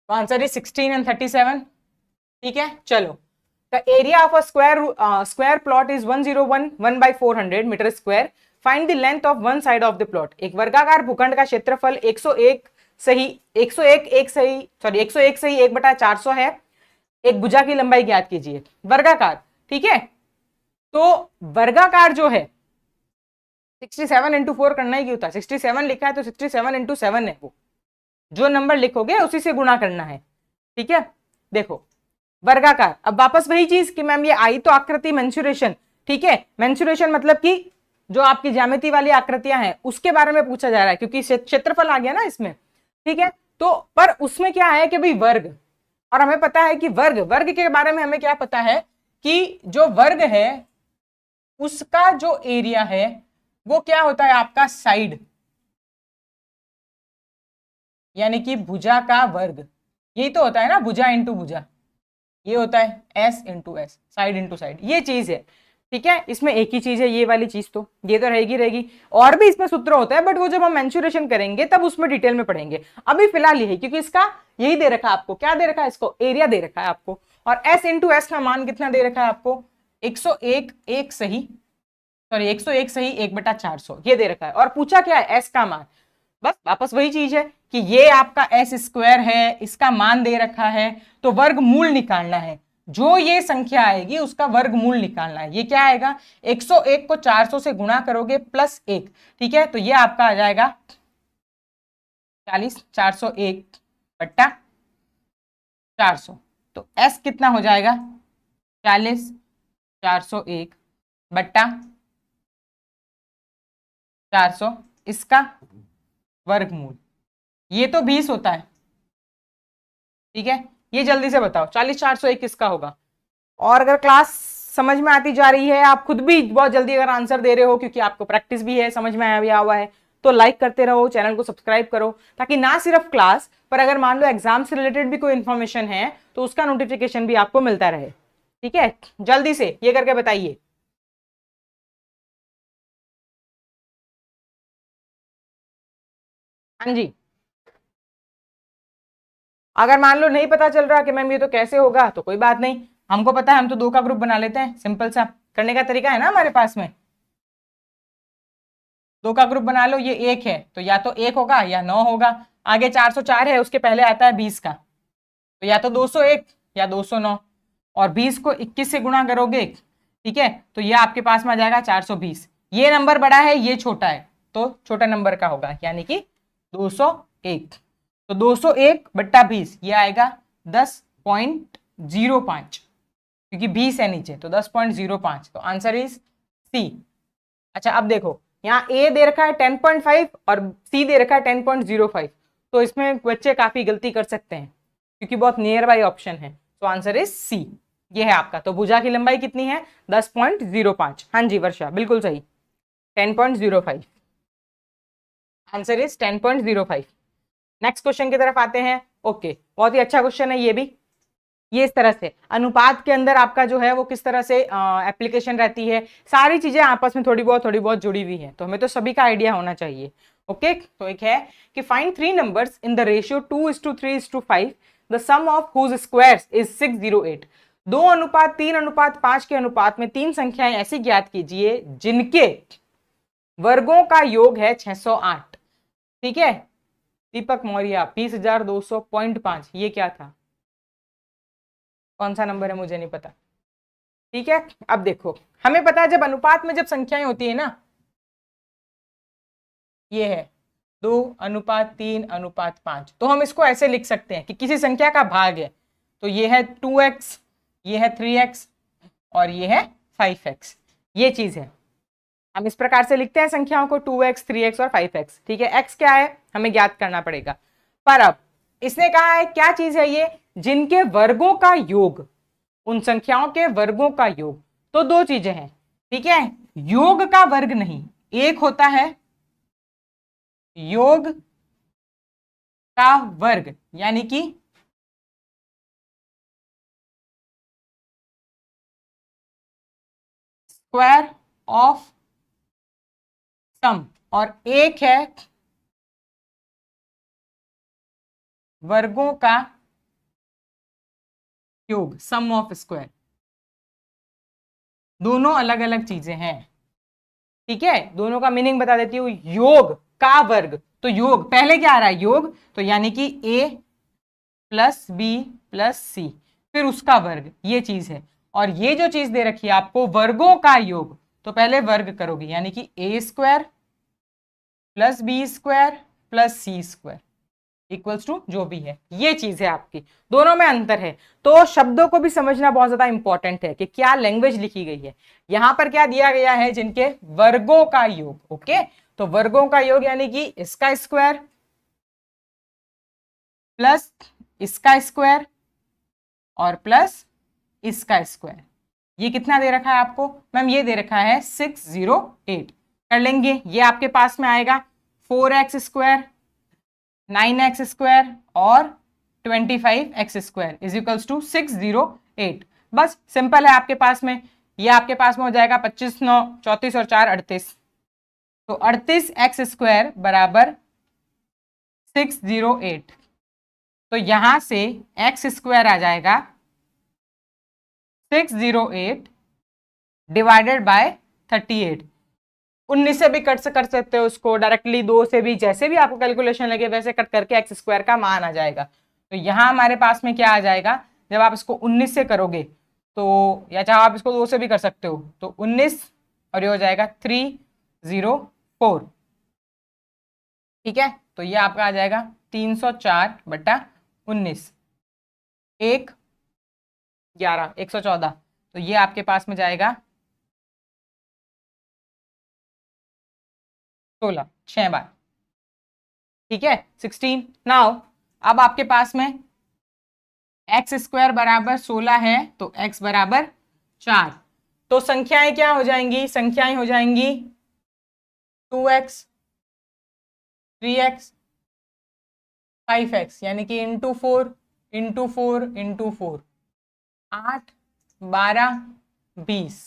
तो आंसर इज 16 एंड 37, ठीक है। चलो, the area of a square plot is 1011 1/400 metre square, find the length of one side of the plot. एक वर्गाकार भूखंड का क्षेत्रफल 101 सही 101 सही 1/400 है, एक भुजा की लंबाई ज्ञात कीजिए। वर्गाकार, ठीक है। तो वर्गाकार जो है 67 इंटू 4 करना ही क्यों था, 67 लिखा है तो 67 इंटू 7 है, वो जो नंबर लिखोगे उसी से गुणा करना है, ठीक है। देखो वर्गाकार, अब वापस वही चीज कि मैम ये आई तो आकृति मेंसुरेशन, ठीक है। मेंसुरेशन मतलब कि जो आपकी ज्यामिति वाली आकृतियां हैं उसके बारे में पूछा जा रहा है, क्योंकि क्षेत्रफल आ गया ना इसमें, ठीक है। तो पर उसमें क्या है कि भाई वर्ग, और हमें पता है कि वर्ग के बारे में हमें क्या पता है कि जो वर्ग है उसका जो एरिया है वो क्या होता है आपका साइड, यानी कि भुजा का वर्ग, यही तो होता है ना, भुजा इंटू भुजा, ये होता है S into S, side into side, ये चीज है, ठीक है। इसमें एक ही चीज है, ये वाली चीज तो ये तो रहेगी, और भी इसमें सूत्र होता है, बट वो जब हम मेंसुरेशन करेंगे तब उसमें डिटेल में पढ़ेंगे। अभी फिलहाल यही, क्योंकि इसका यही दे रखा है आपको, क्या दे रखा है इसको, एरिया दे रखा है आपको, और एस इंटू एस का मान कितना दे रखा है आपको 101 सही 1/400 ये दे रखा है, और पूछा क्या है एस का मान, बस वापस वही चीज है कि ये आपका एस स्क्वायर है, इसका मान दे रखा है, तो वर्गमूल निकालना है, जो ये संख्या आएगी उसका वर्गमूल निकालना है। ये क्या आएगा 101 को 400 से गुणा करोगे प्लस 1, ठीक है। तो ये आपका आ जाएगा 40 401 बट्टा 400, तो एस कितना हो जाएगा 40 401 बट्टा 400, इसका वर्गमूल, ये तो 20 होता है, ठीक है। ये जल्दी से बताओ 40 401 किसका होगा, और अगर क्लास समझ में आती जा रही है, आप खुद भी बहुत जल्दी अगर आंसर दे रहे हो क्योंकि आपको प्रैक्टिस भी है, समझ में आया हुआ है, तो लाइक करते रहो, चैनल को सब्सक्राइब करो, ताकि ना सिर्फ क्लास पर अगर मान लो एग्जाम से रिलेटेड भी कोई इंफॉर्मेशन है तो उसका नोटिफिकेशन भी आपको मिलता रहे। ठीक है, जल्दी से ये करके बताइए। हाँ जी, अगर मान लो नहीं पता चल रहा कि मैम ये तो कैसे होगा, तो कोई बात नहीं, हमको पता है, हम तो 2 का ग्रुप बना लेते हैं, सिंपल सा करने का तरीका है ना हमारे पास में। 2 का ग्रुप बना लो, ये 1 है तो या तो 1 होगा या 9 होगा, आगे 404 है उसके पहले आता है 20 का, तो या तो 201 या 209, और 20 को 21 से गुणा करोगे, ठीक है, तो ये आपके पास में आ जाएगा 420। ये नंबर बड़ा है, ये छोटा है, तो छोटा नंबर का होगा, यानी कि 201। तो 201 बट्टा 20 ये आएगा 10.05, क्योंकि 20 है नीचे तो 10.05, तो आंसर इज सी। अच्छा अब देखो, यहाँ ए दे रखा है 10.5 और सी दे रखा है 10.05, तो इसमें बच्चे काफी गलती कर सकते हैं क्योंकि बहुत नियर बाई ऑप्शन है, तो आंसर इज सी, ये है आपका। तो भुजा की लंबाई कितनी है? 10.05। हाँ जी वर्षा, बिल्कुल सही, 10.05, आंसर इज 10.05। नेक्स्ट क्वेश्चन की तरफ आते हैं। ओके, बहुत ही अच्छा क्वेश्चन है ये भी। ये इस तरह से अनुपात के अंदर आपका जो है वो किस तरह से एप्लीकेशन रहती है, सारी चीजें आपस में थोड़ी बहुत जुड़ी हुई है, तो हमें तो सभी का आइडिया होना चाहिए। ओके, तो एक है कि find 3 numbers in the ratio 2:3:5, the sum of whose squares is 608। 2:3:5 के अनुपात में 3 संख्याएं ऐसी ज्ञात कीजिए जिनके वर्गों का योग है 608। ठीक है, दीपक मौर्य 20,200.5, ये क्या था, कौन सा नंबर है मुझे नहीं पता। ठीक है, अब देखो, हमें पता है जब अनुपात में जब संख्याएं होती है ना, ये है 2:3:5, तो हम इसको ऐसे लिख सकते हैं कि किसी संख्या का भाग है, तो ये है 2x, ये है 3x और ये है 5x, ये चीज है। हम इस प्रकार से लिखते हैं संख्याओं को 2x, 3x और 5x। ठीक है, x क्या है हमें ज्ञात करना पड़ेगा, पर अब इसने कहा है क्या चीज है ये, जिनके वर्गों का योग, उन संख्याओं के वर्गों का योग, तो 2 चीजें हैं। ठीक है, योग का वर्ग नहीं, एक होता है योग का वर्ग, यानी कि स्क्वायर ऑफ सम, और एक है वर्गों का योग, सम ऑफ स्क्वायर। दोनों अलग अलग चीजें हैं। ठीक है, दोनों का मीनिंग बता देती हूँ। योग का वर्ग, तो योग पहले क्या आ रहा है, योग, तो यानी कि a प्लस बी प्लस सी, फिर उसका वर्ग, ये चीज है। और ये जो चीज दे रखी है आपको वर्गों का योग, तो पहले वर्ग करोगे, यानी कि a square plus B square plus C square equals to जो भी है, ये चीज है आपकी। दोनों में अंतर है, तो शब्दों को भी समझना बहुत ज्यादा इंपॉर्टेंट है कि क्या लैंग्वेज लिखी गई है। यहां पर क्या दिया गया है, जिनके वर्गों का योग। ओके, तो वर्गों का योग यानी कि इसका स्क्वायर प्लस इसका स्क्वायर और प्लस इसका स्क्वायर, ये कितना दे रखा है आपको मैम, ये दे रखा है 608। कर लेंगे, ये आपके पास में आएगा 4x स्क्वायर, 9x स्क्वायर और 25x square is equals to 608। बस सिंपल है आपके पास में, ये आपके पास में हो जाएगा 25 9 34 और 4 38, तो 38x स्क्वायर बराबर 608। तो यहां से x स्क्वायर आ जाएगा 608 डिवाइडेड बाय 38। 19 से भी कट से कर सकते हो उसको, डायरेक्टली 2 से भी, जैसे भी आपको कैलकुलेशन लगे वैसे कट करके एक्स स्क्वायर का मान आ जाएगा। तो यहाँ हमारे पास में क्या आ जाएगा, जब आप इसको 19 से करोगे तो, या चाहे आप इसको 2 से भी कर सकते हो, तो 19 और ये हो जाएगा 304। ठीक है, तो ये आपका आ जाएगा 304/19, 1 11 114, तो ये आपके पास में जाएगा 16 6 बार। ठीक है, 16। नाउ अब आपके पास में एक्स स्क्वायर बराबर 16 है, तो x बराबर 4, तो संख्याएं क्या हो जाएंगी, संख्याएं हो जाएंगी 2x 3x 5x यानी कि इंटू 4 इंटू 4 इंटू 4 8 12 20।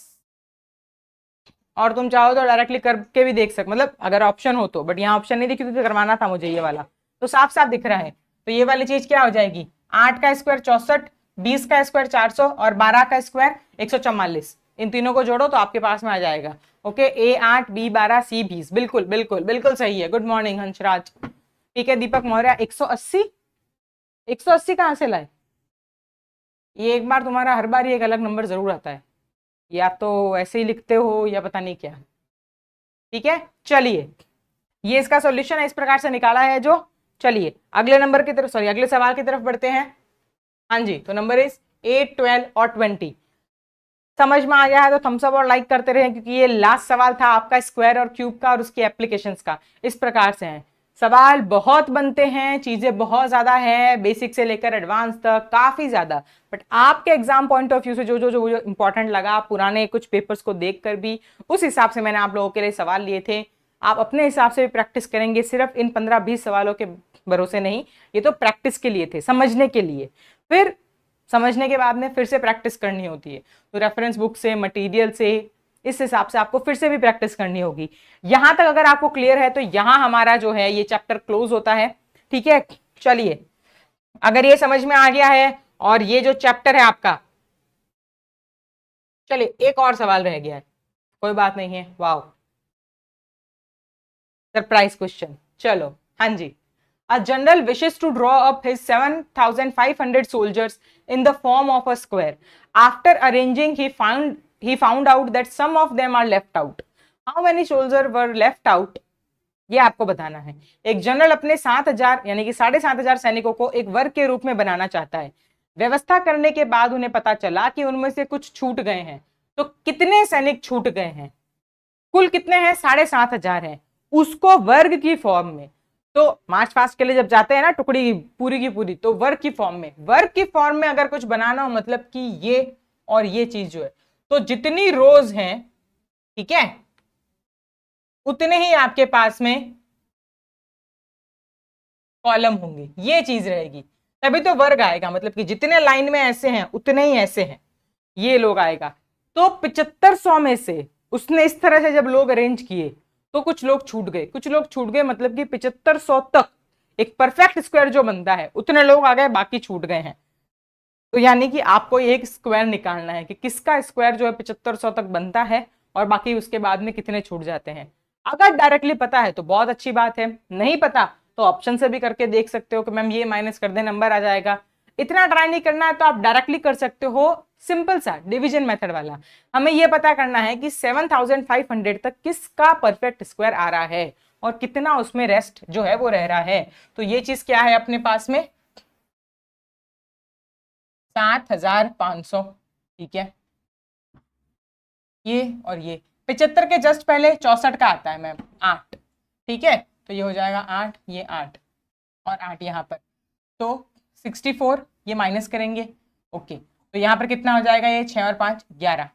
और तुम चाहो तो डायरेक्टली करके भी देख सकते, मतलब अगर ऑप्शन हो तो, बट यहाँ ऑप्शन नहीं दिखी तो करवाना था मुझे ये वाला, तो साफ साफ दिख रहा है। तो ये वाली चीज क्या हो जाएगी, 8 का स्क्वायर 64, 20 का स्क्वायर 400 और 12 का स्क्वायर 144। इन तीनों को जोड़ो तो आपके पास में आ जाएगा। ओके, ए 8 बी 12 सी 20। बिल्कुल बिल्कुल बिल्कुल सही है। Good morning Hansraj. ठीक है दीपक मौर्य 180। 180 कहां से लाए, ये एक बार तुम्हारा हर बार ही एक अलग नंबर जरूर आता है, या तो ऐसे ही लिखते हो या पता नहीं क्या। ठीक है चलिए, ये इसका सॉल्यूशन है, इस प्रकार से निकाला है जो। चलिए अगले नंबर की तरफ, सॉरी अगले सवाल की तरफ बढ़ते हैं। हाँ जी, तो नंबर इज 8 12 और 20। समझ में आ गया है तो थम्स अप और लाइक करते रहे, क्योंकि ये लास्ट सवाल था आपका स्क्वायर और क्यूब का और उसकी एप्लीकेशंस का। इस प्रकार से है सवाल, बहुत बनते हैं, चीजें बहुत ज्यादा है, बेसिक से लेकर एडवांस तक काफी ज्यादा। बट आपके एग्जाम पॉइंट ऑफ व्यू से जो जो जो इंपॉर्टेंट लगा, पुराने कुछ पेपर्स को देखकर भी उस हिसाब से मैंने आप लोगों के लिए सवाल लिए थे। आप अपने हिसाब से भी प्रैक्टिस करेंगे, सिर्फ इन 15-20 सवालों के भरोसे नहीं, ये तो प्रैक्टिस के लिए थे, समझने के लिए। फिर समझने के बाद में फिर से प्रैक्टिस करनी होती है, तो रेफरेंस बुक से, मटेरियल से, इस हिसाब से आपको फिर से भी प्रैक्टिस करनी होगी। यहां तक अगर आपको क्लियर है तो यहां हमारा जो है ये चैप्टर क्लोज होता है। ठीक है चलिए, अगर ये समझ में आ गया है और ये जो चैप्टर है आपका, चलिए एक और सवाल रह गया है, कोई बात नहीं है। Wow, surprise question. चलो हाँ जी, a general wishes to draw up his 7,500 soldiers in the form of a square. After arranging, he found out that some of them are left out. How many soldiers were left out? ये आपको बताना है। एक general अपने 7,000 यानी कि 7,500 सैनिकों को एक वर्ग के रूप में बनाना चाहता है। व्यवस्था करने के बाद उन्हें पता चला कि उनमें से कुछ छूट गए हैं। तो कितने सैनिक छूट गए हैं, कुल कितने हैं, 7,500 हैं, उसको वर्ग की फॉर्म में। तो मार्च फास्ट के लिए जब जाते हैं ना टुकड़ी पूरी की पूरी, तो वर्ग की फॉर्म में, वर्ग की फॉर्म में अगर कुछ बनाना हो, मतलब कि ये और ये चीज जो है, तो जितनी रोज हैं, ठीक है, उतने ही आपके पास में कॉलम होंगे, ये चीज रहेगी, तभी तो वर्ग आएगा। मतलब कि जितने लाइन में ऐसे हैं उतने ही ऐसे हैं, ये लोग आएगा। तो 7500 में से उसने इस तरह से जब लोग अरेंज किए तो कुछ लोग छूट गए, कुछ लोग छूट गए, मतलब कि 7500 तक एक परफेक्ट स्क्वायर जो बनता है उतने लोग आ गए, बाकी छूट गए हैं। तो यानी कि आपको एक स्क्वायर निकालना है कि किसका स्क्वायर जो है 7500 तक बनता है और बाकी उसके बाद में कितने छूट जाते हैं। अगर डायरेक्टली पता है तो बहुत अच्छी बात है, नहीं पता तो ऑप्शन से भी करके देख सकते हो कि मैम ये माइनस कर दे नंबर आ जाएगा। इतना ट्राई नहीं करना है तो आप डायरेक्टली कर सकते हो, सिंपल सा डिवीजन मेथड वाला। हमें यह पता करना है कि 7,500 तक किसका परफेक्ट स्क्वायर आ रहा है और कितना उसमें रेस्ट जो है वो रह रहा है। तो ये चीज क्या है अपने पास में, 7,500। ठीक है, ये और ये 75 के जस्ट पहले 64 का आता है मैम 8। ठीक है, तो ये हो जाएगा 8, ये 8 और 8 यहाँ पर, तो 64, ये माइनस करेंगे। ओके, तो यहाँ पर कितना हो जाएगा, ये 6 और 5 11,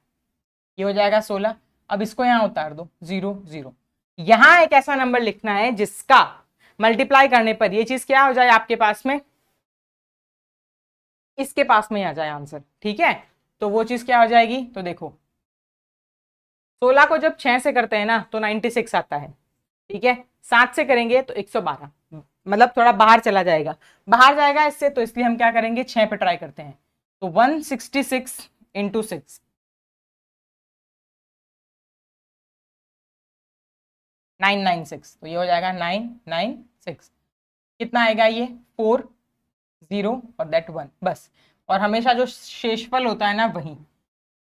ये हो जाएगा 16। अब इसको यहाँ उतार दो, 0 0। यहाँ एक ऐसा नंबर लिखना है जिसका मल्टीप्लाई करने पर ये चीज क्या हो जाए आपके पास में, इसके पास में आ जाए आंसर। ठीक है, तो वो चीज क्या हो जाएगी, तो देखो 16 को जब 6 से करते हैं ना तो 96 आता है। ठीक है, 7 से करेंगे तो 112, मतलब थोड़ा बाहर चला जाएगा, बाहर जाएगा इससे, तो इसलिए हम क्या करेंगे 6 पे ट्राई करते हैं। तो 166 इंटू 6, 996, तो ये हो जाएगा 996। कितना आएगा ये 4 0 और दैट 1 बस। और हमेशा जो शेषफल होता है ना वही,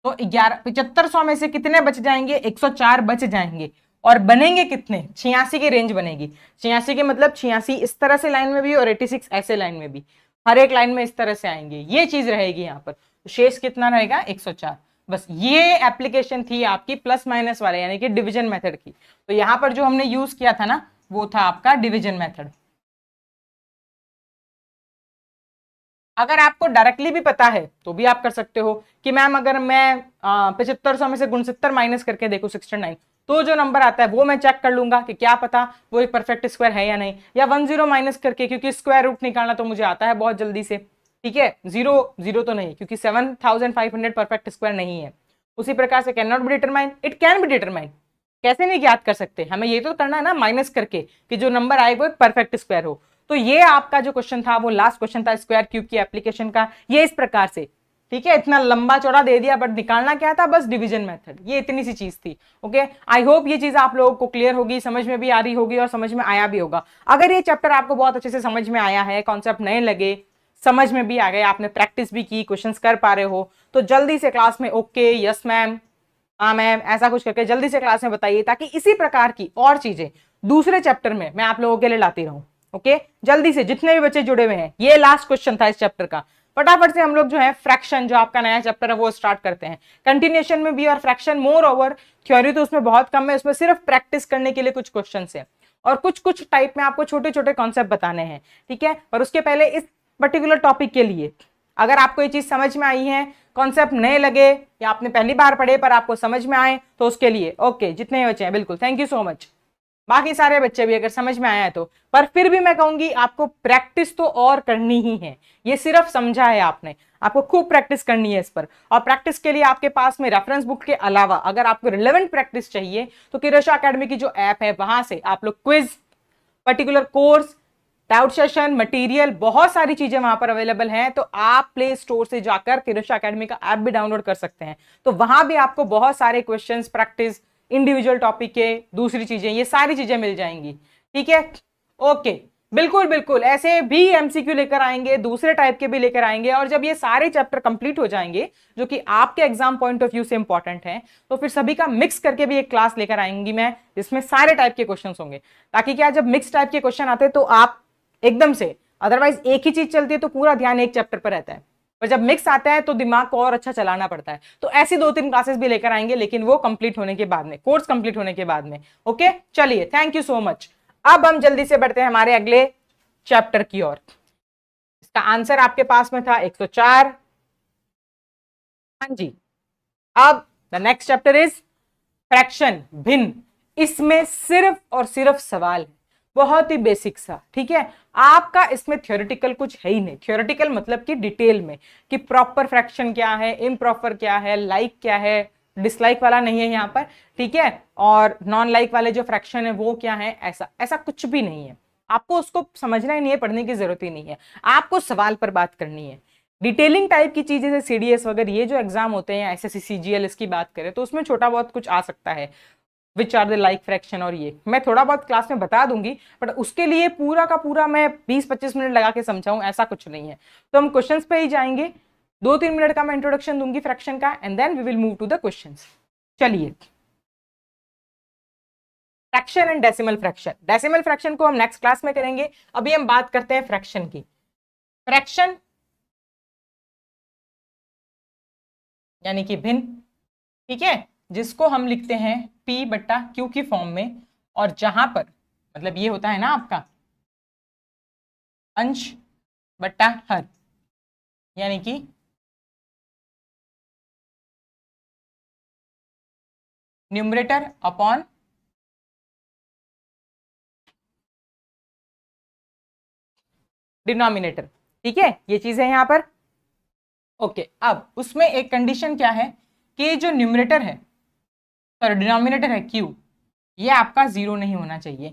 तो 7500 में से कितने बच जाएंगे, 104 बच जाएंगे। और बनेंगे कितने, 86 की रेंज बनेगी। 86 के मतलब 86 इस तरह से लाइन में भी और 86 ऐसे लाइन में भी, हर एक लाइन में इस तरह से आएंगे, ये चीज रहेगी यहाँ पर। तो शेष कितना रहेगा 104। बस ये एप्लीकेशन थी आपकी प्लस माइनस वाले यानी कि डिवीजन मेथड की। तो यहाँ पर जो हमने यूज किया था ना वो था आपका डिवीजन मेथड। अगर आपको डायरेक्टली भी पता है तो भी आप कर सकते हो कि मैम अगर मैं 7500 में से 69 माइनस करके देखो 69, तो जो नंबर आता है वो मैं चेक कर लूंगा कि क्या पता वो एक परफेक्ट स्क्वायर है या नहीं, या 10 माइनस करके, क्योंकि स्क्वायर रूट निकालना तो मुझे आता है बहुत जल्दी से, ठीक है। 0 तो नहीं, क्योंकि 7500 परफेक्ट स्क्वायर नहीं है। उसी प्रकार से can not be determine, it can be determine. कैसे नहीं ज्ञात कर सकते, हमें ये तो करना है ना माइनस करके कि जो नंबर आए वो एक परफेक्ट स्क्वायर हो। तो ये आपका जो क्वेश्चन था वो लास्ट क्वेश्चन था स्क्वायर क्यूब की एप्लीकेशन का, ये इस प्रकार से, ठीक है। इतना लंबा चौड़ा दे दिया, बट निकालना क्या था, बस डिवीजन मेथड, ये इतनी सी चीज थी। ओके, आई होप ये चीज आप लोगों को क्लियर होगी, समझ में भी आ रही होगी और समझ में आया भी होगा। अगर ये चैप्टर आपको बहुत अच्छे से समझ में आया है, कॉन्सेप्ट नए लगे, समझ में भी आ गए, आपने प्रैक्टिस भी की, क्वेश्चंस कर पा रहे हो, तो जल्दी से क्लास में ओके, यस मैम, हाँ मैम, ऐसा कुछ करके जल्दी से क्लास में बताइए, ताकि इसी प्रकार की और चीजें दूसरे चैप्टर में मैं आप लोगों के लिए लाती रहूं। ओके, जल्दी से जितने भी बच्चे जुड़े हुए हैं, ये लास्ट क्वेश्चन था इस चैप्टर का। फटाफट से हम लोग जो है फ्रैक्शन, जो आपका नया चैप्टर है वो स्टार्ट करते हैं। कंटिन्यूएशन में भी और फ्रैक्शन, मोर ओवर थ्योरी तो उसमें बहुत कम है, उसमें सिर्फ प्रैक्टिस करने के लिए कुछ क्वेश्चन है और कुछ कुछ टाइप में आपको छोटे छोटे कॉन्सेप्ट बताने हैं, ठीक है। पर उसके पहले इस पर्टिकुलर टॉपिक के लिए अगर आपको ये चीज समझ में आई है, कॉन्सेप्ट नए लगे या आपने पहली बार पढ़े पर आपको समझ में आए, तो उसके लिए ओके, जितने बच्चे हैं बिल्कुल थैंक यू सो मच। बाकी सारे बच्चे भी अगर समझ में आया है तो, पर फिर भी मैं कहूंगी आपको प्रैक्टिस तो और करनी ही है। ये सिर्फ समझा है आपने, आपको खूब प्रैक्टिस करनी है इस पर। और प्रैक्टिस के लिए आपके पास में रेफरेंस बुक के अलावा अगर आपको रिलेवेंट प्रैक्टिस चाहिए तो किरोशा एकेडमी की जो ऐप है वहां से आप लोग quiz, particular course, doubt session, material, बहुत सारी चीजें वहां पर अवेलेबल हैं। तो आप प्ले स्टोर से जाकर किरोशा एकेडमी का ऐप भी डाउनलोड कर सकते हैं। तो वहां भी आपको बहुत सारे क्वेश्चंस, प्रैक्टिस, इंडिविजुअल टॉपिक के, दूसरी चीजें, ये सारी चीजें मिल जाएंगी, ठीक है। ओके, बिल्कुल बिल्कुल ऐसे भी एमसीक्यू लेकर आएंगे, दूसरे टाइप के भी लेकर आएंगे। और जब ये सारे चैप्टर कंप्लीट हो जाएंगे जो कि आपके एग्जाम पॉइंट ऑफ व्यू से इंपॉर्टेंट है, तो फिर सभी का मिक्स करके भी एक क्लास लेकर आएंगी मैं, जिसमें सारे टाइप के क्वेश्चन होंगे। ताकि क्या, जब मिक्स टाइप के क्वेश्चन आते हैं तो आप एकदम से, अदरवाइज एक ही चीज चलती है तो पूरा ध्यान एक चैप्टर पर रहता है, पर जब मिक्स आता है तो दिमाग को और अच्छा चलाना पड़ता है। तो ऐसी 2-3 क्लासेस भी लेकर आएंगे, लेकिन वो कंप्लीट होने के बाद में, कोर्स कंप्लीट होने के बाद में। ओके, चलिए, थैंक यू सो मच। अब हम जल्दी से बढ़ते हैं हमारे अगले चैप्टर की ओर। इसका आंसर आपके पास में था 104। हाँ जी, अब the next chapter is fraction, भिन्न। इसमें सिर्फ और सिर्फ सवाल है, बहुत ही बेसिक सा, ठीक है। आपका इसमें थ्योरेटिकल कुछ है ही नहीं। थ्योरेटिकल मतलब कि डिटेल में कि प्रॉपर फ्रैक्शन क्या है, इम्प्रॉपर क्या है, लाइक क्या है, डिसलाइक वाला नहीं है यहाँ पर, ठीक है। और नॉन लाइक वाले जो फ्रैक्शन है वो क्या है, ऐसा ऐसा कुछ भी नहीं है। आपको उसको समझना ही नहीं है, पढ़ने की जरूरत ही नहीं है, आपको सवाल पर बात करनी है। डिटेलिंग टाइप की चीजें जैसे सीडीएस वगैरह, ये जो एग्जाम होते हैं, एसएससी सीजीएल, इसकी बात करें तो उसमें छोटा बहुत कुछ आ सकता है, which are the like fraction, और ये मैं थोड़ा बहुत क्लास में बता दूंगी, बट उसके लिए पूरा का पूरा मैं 20-25 मिनट लगा के समझाऊं ऐसा कुछ नहीं है। तो हम क्वेश्चंस पे ही जाएंगे, 2-3 मिनट का मैं इंट्रोडक्शन दूंगी फ्रैक्शन का, and then we will move to the questions. चलिए, fraction and decimal fraction. Decimal fraction को हम नेक्स्ट क्लास में करेंगे, अभी हम बात करते हैं फ्रैक्शन की। फ्रैक्शन यानी कि भिन्न, ठीक है, जिसको हम लिखते हैं P/Q की फॉर्म में, और जहां पर मतलब ये होता है ना आपका अंश बट्टा हर, यानी कि न्यूमरेटर अपॉन डिनोमिनेटर, ठीक है, ये चीज है यहां पर। ओके, अब उसमें एक कंडीशन क्या है कि जो न्यूमरेटर है, सॉरी डिनोमिनेटर है Q, ये आपका 0 नहीं होना चाहिए।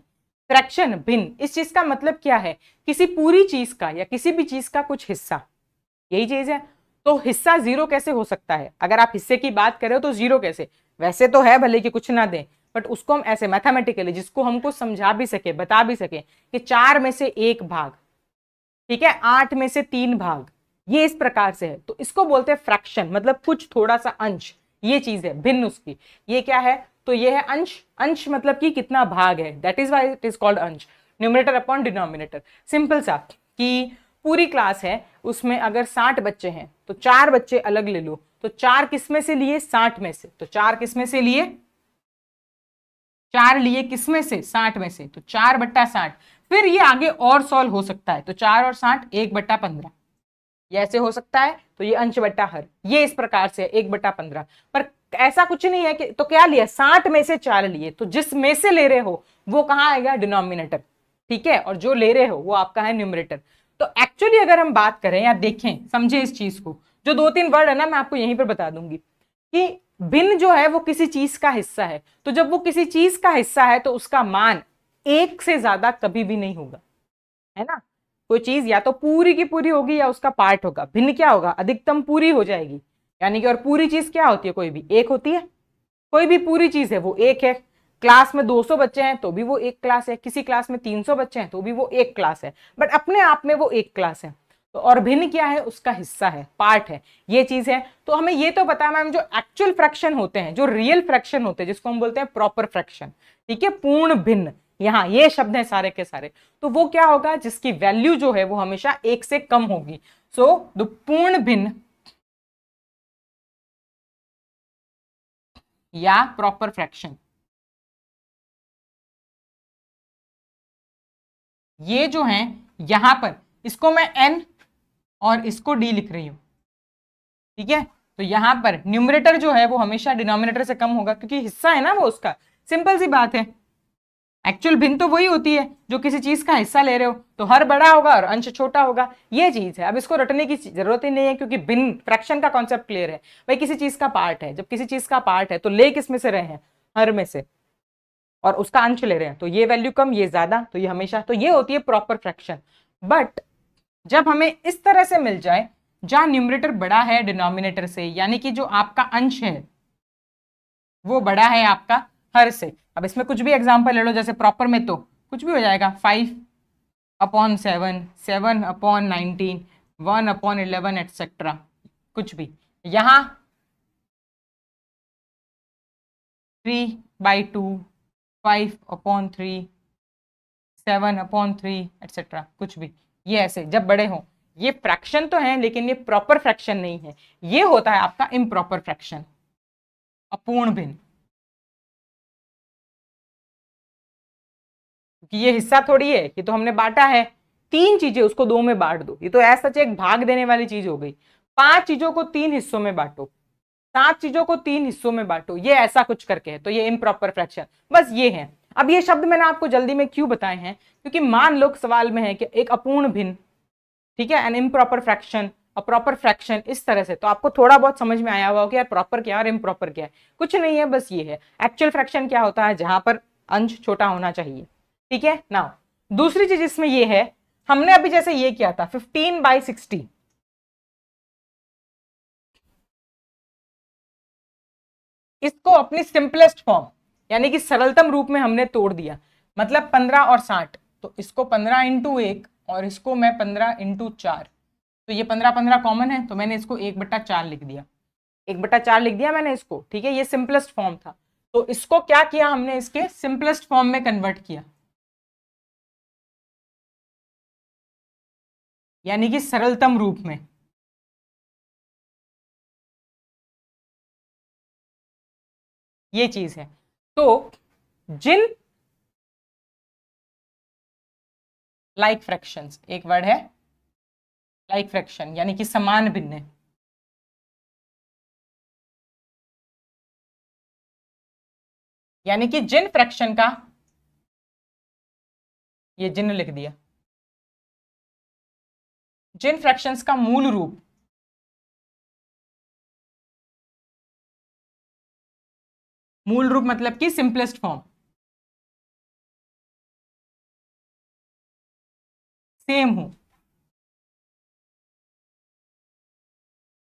फ्रैक्शन भिन्न, इस चीज का मतलब क्या है, किसी पूरी चीज का या किसी भी चीज का कुछ हिस्सा, यही चीज है। तो हिस्सा 0 कैसे हो सकता है, अगर आप हिस्से की बात करें तो 0 कैसे, वैसे तो है भले कि कुछ ना दें, बट उसको हम ऐसे मैथमेटिकली, जिसको हमको समझा भी सके, बता भी सके कि 4 में से 1 भाग, ठीक है, 8 में से 3 भाग, ये इस प्रकार से है, तो इसको बोलते हैं फ्रैक्शन, मतलब कुछ थोड़ा सा अंश, ये चीज है भिन्न उसकी। ये क्या है, तो ये है अंश, अंश मतलब कि कितना भाग है, that is why it is called अंश, न्यूमरेटर अपॉन डिनोमिनेटर। सिंपल सा कि पूरी क्लास है, उसमें अगर 60 बच्चे हैं तो 4 बच्चे अलग ले लो, तो 4 किस में से लिए, 60 में से, तो 4 किस में से लिए, 4 लिए किस में से, 60 में से, तो 4/60। फिर ये आगे और सॉल्व हो सकता है, तो 4 और 60 1/15, ये ऐसे हो सकता है। तो ये अंश बट्टा हर, ये इस प्रकार से 1/15, पर ऐसा कुछ नहीं है कि तो क्या लिया 60 में से 4 लिए, तो जिस में से ले रहे हो वो कहां आएगा डिनोमिनेटर, ठीक है, और जो ले रहे हो वो आपका है न्यूमरेटर। तो एक्चुअली अगर हम बात करें या देखें समझे इस चीज को, जो 2-3 वर्ड है ना मैं आपको यहीं पर बता दूंगी कि भिन्न जो है वो किसी चीज का हिस्सा है, तो जब वो किसी चीज का हिस्सा है तो उसका मान 1 से ज्यादा कभी भी नहीं होगा, है ना। कोई चीज या तो पूरी की पूरी होगी या उसका पार्ट होगा, भिन्न क्या होगा अधिकतम पूरी हो जाएगी, यानी कि और पूरी चीज क्या होती है, कोई भी एक होती है, कोई भी पूरी चीज है वो एक है। क्लास में 200 बच्चे हैं तो भी वो एक क्लास है, किसी क्लास में 300 बच्चे हैं तो भी वो एक क्लास है, बट अपने आप में वो एक क्लास है। तो और भिन्न क्या है, उसका हिस्सा है, पार्ट है, ये चीज है। तो हमें ये तो पता है मैम, जो एक्चुअल फ्रैक्शन होते हैं, जो रियल फ्रैक्शन होते हैं, जिसको हम बोलते हैं प्रॉपर फ्रैक्शन, ठीक है, पूर्ण भिन्न, यहाँ ये शब्द है सारे के सारे, तो वो क्या होगा, जिसकी वैल्यू जो है वो हमेशा 1 से कम होगी। सो द पूर्ण भिन्न या प्रॉपर फ्रैक्शन, ये जो है यहां पर इसको मैं n और इसको d लिख रही हूं, ठीक है। तो यहां पर न्यूमरेटर जो है वो हमेशा डिनोमिनेटर से कम होगा, क्योंकि हिस्सा है ना वो उसका, सिंपल सी बात है। एक्चुअल भिन्न तो वही होती है जो किसी चीज का हिस्सा ले रहे हो, तो हर बड़ा होगा और अंश छोटा होगा, ये चीज है। अब इसको रटने की जरूरत ही नहीं है, क्योंकि भिन्न फ्रैक्शन का कॉन्सेप्ट क्लियर है भाई, किसी चीज का पार्ट है, जब किसी चीज का पार्ट है तो ले किस में से रहे हैं, हर में से, और उसका अंश ले रहे हैं, तो ये वैल्यू कम ये ज्यादा, तो ये हमेशा, तो ये होती है प्रॉपर फ्रैक्शन। बट जब हमें इस तरह से मिल जाए जहां न्यूमरेटर बड़ा है डिनोमिनेटर से, यानी कि जो आपका अंश है वो बड़ा है आपका हर से, अब इसमें कुछ भी एग्जांपल ले लो, जैसे प्रॉपर में तो कुछ भी हो जाएगा, 5/7, 7/19, 1/11 एटसेट्रा, कुछ भी, यहाँ 3/2, 5/3, 7/3 एटसेट्रा, कुछ भी, ये ऐसे जब बड़े हों, ये फ्रैक्शन तो है लेकिन ये प्रॉपर फ्रैक्शन नहीं है, ये होता है आपका इम्प्रॉपर फ्रैक्शन, अपूर्ण भिन्न। कि ये हिस्सा थोड़ी है, ये तो हमने बांटा है, 3 चीजें उसको 2 में बांट दो, ये तो ऐसा एक भाग देने वाली चीज हो गई। 5 चीजों को 3 हिस्सों में बांटो, 7 चीजों को 3 हिस्सों में बांटो, ये ऐसा कुछ करके है, तो ये इम्प्रॉपर फ्रैक्शन, बस ये है। अब ये शब्द मैंने आपको जल्दी में क्यों बताए हैं, क्योंकि मान लो सवाल में है कि एक अपूर्ण भिन्न, ठीक है, an improper fraction, a proper fraction, इस तरह से, तो आपको थोड़ा बहुत समझ में आया हुआ कि यार प्रॉपर क्या है और इम्प्रॉपर क्या है, कुछ नहीं है, बस ये है। एक्चुअल फ्रैक्शन क्या होता है, जहां पर अंश छोटा होना चाहिए, ठीक है ना। दूसरी चीज इसमें ये है, हमने अभी जैसे ये किया था 15/60, इसको अपनी सिंपलेस्ट फॉर्म यानी कि सरलतम रूप में हमने तोड़ दिया, मतलब 15 और 60, तो इसको 15 × 1 और इसको मैं 15 × 4, तो ये 15 कॉमन है, तो मैंने इसको 1/4 लिख दिया, 1/4 लिख दिया मैंने इसको, ठीक है, ये सिंपलेस्ट फॉर्म था। तो इसको क्या किया हमने, इसके सिंपलेस्ट फॉर्म में कन्वर्ट किया, यानी कि सरलतम रूप में। ये चीज है। तो जिन लाइक फ्रैक्शंस, एक वर्ड है लाइक फ्रैक्शन, यानी कि समान भिन्न, यानी कि जिन फ्रैक्शन का, ये जिन लिख दिया, जिन फ्रैक्शंस का मूल रूप मतलब कि सिंपलेस्ट फॉर्म सेम हो,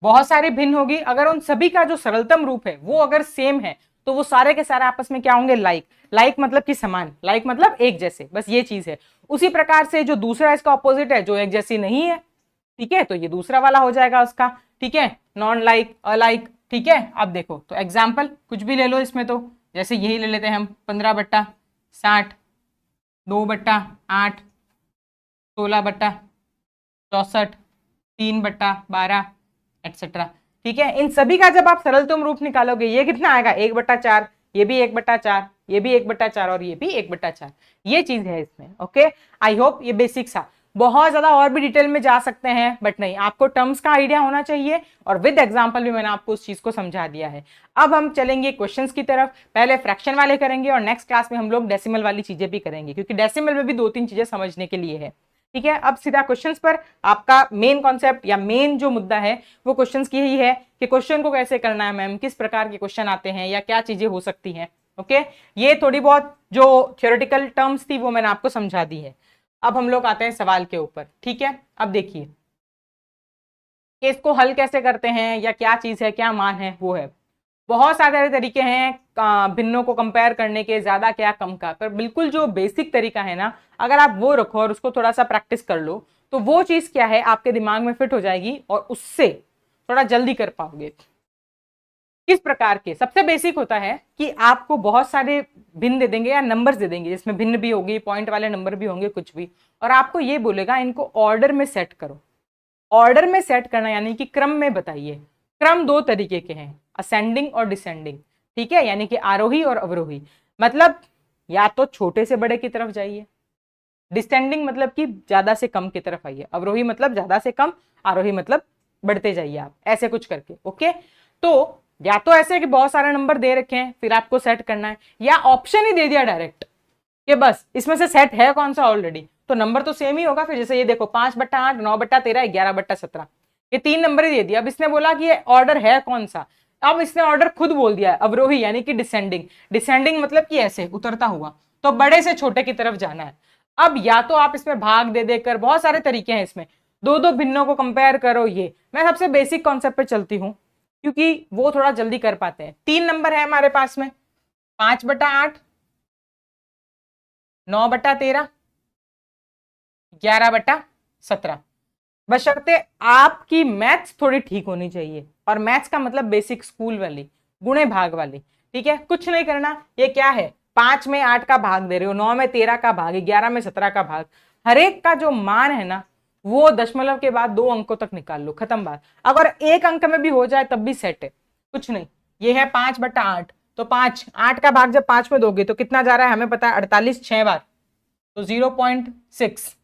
बहुत सारे भिन्न होगी, अगर उन सभी का जो सरलतम रूप है वो अगर सेम है तो वो सारे के सारे आपस में क्या होंगे, लाइक, लाइक मतलब कि समान, लाइक मतलब एक जैसे, बस ये चीज है। उसी प्रकार से जो दूसरा इसका ऑपोजिट है, जो एक जैसी नहीं है, ठीक है, तो ये दूसरा वाला हो जाएगा उसका, ठीक है, नॉन लाइक, अलाइक, ठीक है। अब देखो, तो एग्जाम्पल कुछ भी ले लो इसमें, तो जैसे यही ले लेते हैं हम, 15/60, 2/8, 16/64, 3/12 एटसेट्रा, ठीक है। इन सभी का जब आप सरलतम रूप निकालोगे, ये कितना आएगा, 1/4, ये भी 1/4, ये भी 1/4 और ये भी 1/4, ये चीज है इसमें। ओके, आई होप ये बेसिक्स था। बहुत ज्यादा और भी डिटेल में जा सकते हैं, बट नहीं, आपको टर्म्स का आइडिया होना चाहिए और विद एग्जांपल भी मैंने आपको उस चीज को समझा दिया है। अब हम चलेंगे क्वेश्चंस की तरफ। पहले फ्रैक्शन वाले करेंगे और नेक्स्ट क्लास में हम लोग डेसिमल वाली चीजें भी करेंगे, क्योंकि डेसिमल में भी 2-3 चीजें समझने के लिए है। ठीक है, अब सीधा क्वेश्चंस पर। आपका मेन कॉन्सेप्ट या मेन जो मुद्दा है वो क्वेश्चंस की ही है कि क्वेश्चन को कैसे करना है मैम, किस प्रकार के क्वेश्चन आते हैं या क्या चीजें हो सकती हैं। ओके, ये थोड़ी बहुत जो थ्योरेटिकल टर्म्स थी वो मैंने आपको समझा दी है। अब हम लोग आते हैं सवाल के ऊपर। ठीक है, अब देखिए कि इसको हल कैसे करते हैं या क्या चीज है, क्या मान है, वो है। बहुत सारे तरीके हैं भिन्नों को कंपेयर करने के, ज्यादा क्या कम का, पर बिल्कुल जो बेसिक तरीका है ना, अगर आप वो रखो और उसको थोड़ा सा प्रैक्टिस कर लो तो वो चीज क्या है आपके दिमाग में फिट हो जाएगी और उससे थोड़ा जल्दी कर पाओगे। किस प्रकार के, सबसे बेसिक होता है कि आपको बहुत सारे भिन्न दे देंगे या नंबर्स दे देंगे जिसमें भिन्न भी होगी, पॉइंट वाले नंबर भी होंगे, कुछ भी, और आपको ये बोलेगा इनको ऑर्डर में सेट करो। ऑर्डर में सेट करना यानी कि क्रम में बताइए। क्रम दो तरीके के हैं, असेंडिंग और डिसेंडिंग। ठीक है, यानी कि आरोही और अवरोही। मतलब या तो छोटे से बड़े की तरफ जाइए, डिसेंडिंग मतलब कि ज्यादा से कम की तरफ आइए, अवरोही मतलब ज्यादा से कम, आरोही मतलब बढ़ते जाइए आप, ऐसे कुछ करके। ओके, तो या तो ऐसे कि बहुत सारे नंबर दे रखे हैं फिर आपको सेट करना है, या ऑप्शन ही दे दिया डायरेक्ट कि बस इसमें से सेट है कौन सा ऑलरेडी, तो नंबर तो सेम ही होगा फिर। जैसे ये देखो 5/8, 9/13, 11/17, ये 3 नंबर ही दे दिया। अब इसने बोला कि ये ऑर्डर है कौन सा, अब इसने ऑर्डर खुद बोल दिया है अवरोही यानी कि डिसेंडिंग। डिसेंडिंग मतलब कि ऐसे उतरता हुआ, तो बड़े से छोटे की तरफ जाना है। अब या तो आप इसमें भाग दे देकर, बहुत सारे तरीके हैं इसमें, दो दो भिन्नों को कंपेयर करो। ये मैं सबसे बेसिक कॉन्सेप्ट पे चलती हूँ क्योंकि वो थोड़ा जल्दी कर पाते हैं। 3 नंबर है हमारे पास में, 5/8, 9/13, 11/17। बशर्ते आपकी मैथ्स थोड़ी ठीक होनी चाहिए, और मैथ्स का मतलब बेसिक स्कूल वाली, गुणे भाग वाली। ठीक है, कुछ नहीं करना। ये क्या है, 5 में 8 का भाग दे रहे हो, 9 में 13 का भाग, 11 में 17 का भाग, हर एक का जो मान है ना वो दशमलव के बाद 2 अंकों तक निकाल लो, खत्म बात। अगर एक अंक में भी हो जाए तब भी सेट है, कुछ नहीं। ये है 5/8, तो 8 का भाग जब 5 में दोगे तो कितना जा रहा है हमें पता है, 48 6 बार, तो 0.6।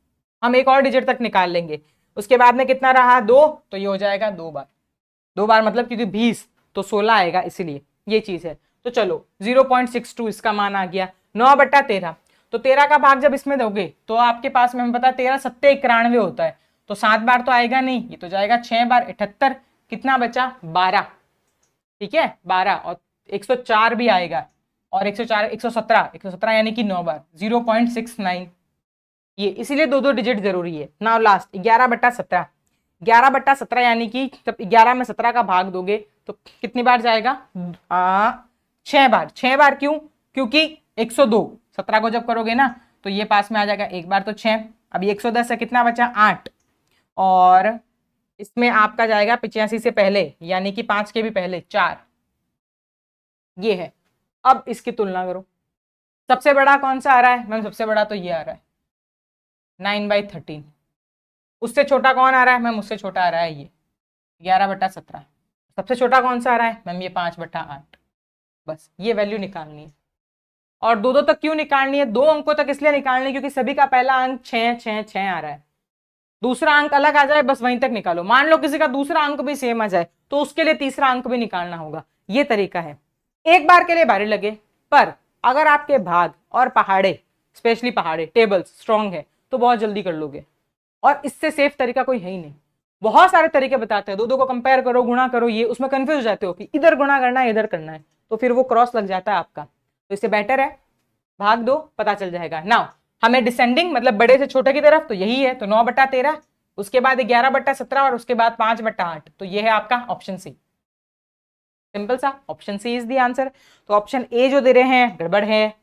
हम एक और डिजिट तक निकाल लेंगे, उसके बाद में कितना रहा 2, तो ये हो जाएगा 2 बार। 2 बार मतलब क्योंकि 20 तो 16 आएगा, इसीलिए ये चीज है। तो चलो 0.62 इसका मान आ गया। 9/13, तो 13 का भाग जब इसमें दोगे तो आपके पास में हमें पता है 13 सत्ते 91 होता है, तो 7 बार तो आएगा नहीं, ये तो जाएगा 6 बार, 78। कितना बचा 12। ठीक है 12, और 104 भी आएगा, और 104 117, 117 यानी कि 9 बार, 0.69। ये इसीलिए दो दो डिजिट जरूरी है। नाउ लास्ट 11/17, 11/17 यानी कि जब 11 में 17 का भाग दोगे तो कितनी बार जाएगा, 6 बार। 6 बार क्यों, क्योंकि 102 17 को जब करोगे ना तो ये पास में आ जाएगा, एक बार तो 6। अब ये 110 है, कितना बचा 8, और इसमें आपका जाएगा 85 से पहले यानी कि 5 के भी पहले 4। ये है। अब इसकी तुलना करो, सबसे बड़ा कौन सा आ रहा है मैम, सबसे बड़ा तो ये आ रहा है 9/13। उससे छोटा कौन आ रहा है मैम, उससे छोटा आ रहा है ये 11/17। सबसे छोटा कौन सा आ रहा है मैम, ये 5/8। बस ये वैल्यू निकालनी है। और दो दो तक क्यों निकालनी है, 2 अंकों तक इसलिए निकालनी है क्योंकि सभी का पहला अंक 6 6 6 आ रहा है। दूसरा अंक अलग आ जाए बस वहीं तक निकालो। मान लो किसी का दूसरा अंक भी सेम आ जाए तो उसके लिए तीसरा अंक भी निकालना होगा। ये तरीका है, एक बार के लिए भारी लगे, पर अगर आपके भाग और पहाड़े, स्पेशली पहाड़े टेबल्स स्ट्रांग है तो बहुत जल्दी कर लोगे। और इससे सेफ तरीका कोई है ही नहीं। बहुत सारे तरीके बताते हैं, दो दो को कंपेयर करो, गुणा करो, ये उसमें कंफ्यूज हो जाते हो कि इधर गुणा करना है इधर करना है, तो फिर वो क्रॉस लग जाता है आपका। तो इससे बेटर है भाग दो, पता चल जाएगा। नाउ हमें डिसेंडिंग मतलब बड़े से छोटे की तरफ, तो यही है, तो 9/13, उसके बाद 11/17 और उसके बाद 5/8, तो ये है आपका ऑप्शन सी। सिंपल सा, option C is the answer. तो ऑप्शन ए जो दे रहे हैं गड़बड़ है,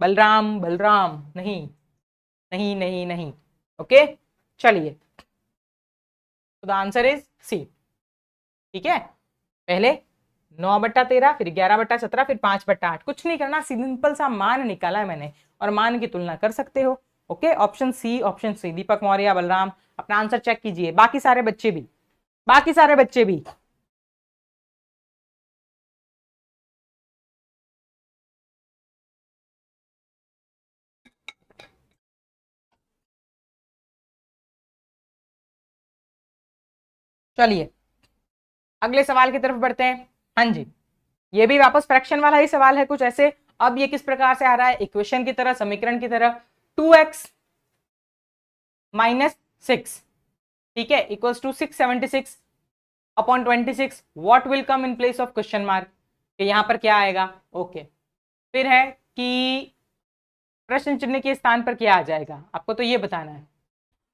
बलराम बलराम नहीं, नहीं नहीं नहीं। ओके चलिए, तो द आंसर इज सी। ठीक है, पहले 9/13, फिर 11/17, फिर 5/8, कुछ नहीं करना, सिंपल सा मान निकाला है मैंने और मान की तुलना कर सकते हो। Okay, option C, option C. Deepak Maurya, Balram, अपना आंसर चेक कीजिए, बाकी सारे बच्चे भी, बाकी सारे बच्चे भी। चलिए अगले सवाल की तरफ बढ़ते हैं। हाँ जी, ये भी वापस फ्रैक्शन वाला ही सवाल है कुछ ऐसे। अब ये किस प्रकार से आ रहा है, इक्वेशन की तरह, समीकरण की तरह। 2x माइनस 6, ठीक है, equals to 676 upon 26, what will come in place of question mark, कि यहां पर क्या आएगा। ओके, फिर है कि प्रश्न चिन्ह के स्थान पर क्या आ जाएगा, आपको तो ये बताना है।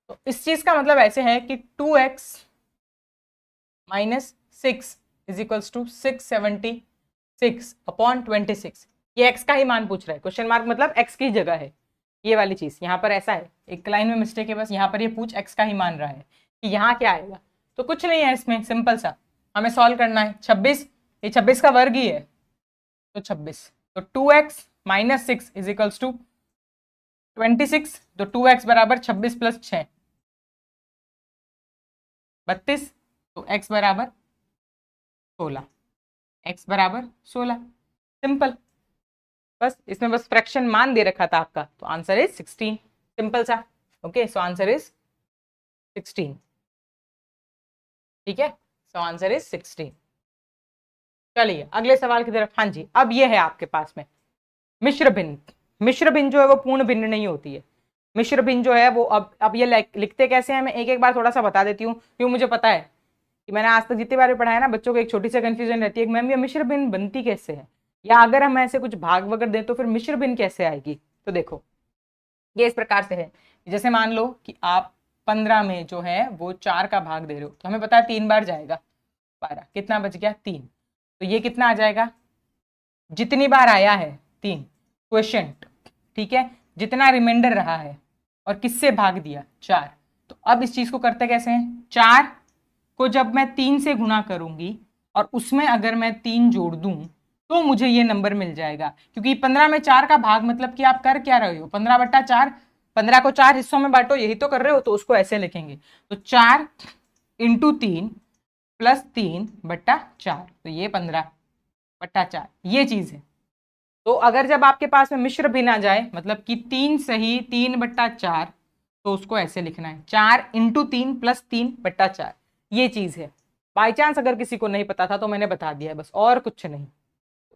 तो इस चीज का मतलब ऐसे है कि 2x minus 6 is equals to 676 upon 26। ये x का ही मान पूछ रहा है, क्वेश्चन मार्क मतलब x की जगह है ये वाली चीज। यहाँ पर ऐसा है, एक लाइन में मिस्टेक है बस, यहाँ पर ये पूछ x का ही मान रहा है कि यहाँ क्या आएगा। तो कुछ नहीं है इसमें, सिंपल सा हमें सॉल्व करना है। 26, ये 26 का वर्ग ही है, तो 26, तो 2x minus 6 is equals to 26, तो 2x बराबर 26 प्लस 6 32, तो x बराबर 16, x बराबर 16। सिंपल, बस इसमें बस फ्रैक्शन मान दे रखा था आपका, तो आंसर इज 16, सिंपल सा। ओके, सो आंसर इज 16, ठीक है, सो आंसर इज 16। चलिए अगले सवाल की तरफ। हाँ जी, अब ये है आपके पास में मिश्र भिन्न। मिश्र भिन्न जो है वो पूर्ण भिन्न नहीं होती है। मिश्र भिन्न जो है वो अब ये लिखते कैसे हैं, मैं एक एक बार थोड़ा सा बता देती हूँ, क्यों मुझे पता है कि मैंने आज तक जितनी बार पढ़ाया ना, बच्चों को एक छोटी सी कंफ्यूजन रहती है कि मैम ये मिश्र भिन्न बनती कैसे है, या अगर हम ऐसे कुछ भाग वगैरह दें तो फिर मिश्र भिन्न कैसे आएगी। तो देखो ये इस प्रकार से है, जैसे मान लो कि आप 15 में जो है वो 4 का भाग दे रहे हो, तो हमें पता है 3 बार जाएगा 12, कितना बच गया 3, तो ये कितना आ जाएगा, जितनी बार आया है 3 क्वोशिएंट, ठीक है, जितना रिमाइंडर रहा है और किससे भाग दिया 4। तो अब इस चीज को करते कैसे हैं, 4 को जब मैं 3 से गुणा करूंगी और उसमें अगर मैं 3 जोड़ दूं तो मुझे ये नंबर मिल जाएगा, क्योंकि 15 में 4 का भाग मतलब कि आप कर क्या रहे हो, 15/4, 15 को 4 हिस्सों में बांटो, यही तो कर रहे हो, तो उसको ऐसे लिखेंगे, तो 4 इंटू 3 प्लस 3/4, तो ये 15/4 ये चीज है। तो अगर जब आपके पास में मिश्र भिन्न आ जाए, मतलब कि 3 सही 3/4, तो उसको ऐसे लिखना है 4 इंटू 3 प्लस 3/4, ये चीज है। बाई चांस अगर किसी को नहीं पता था तो मैंने बता दिया है बस, और कुछ नहीं।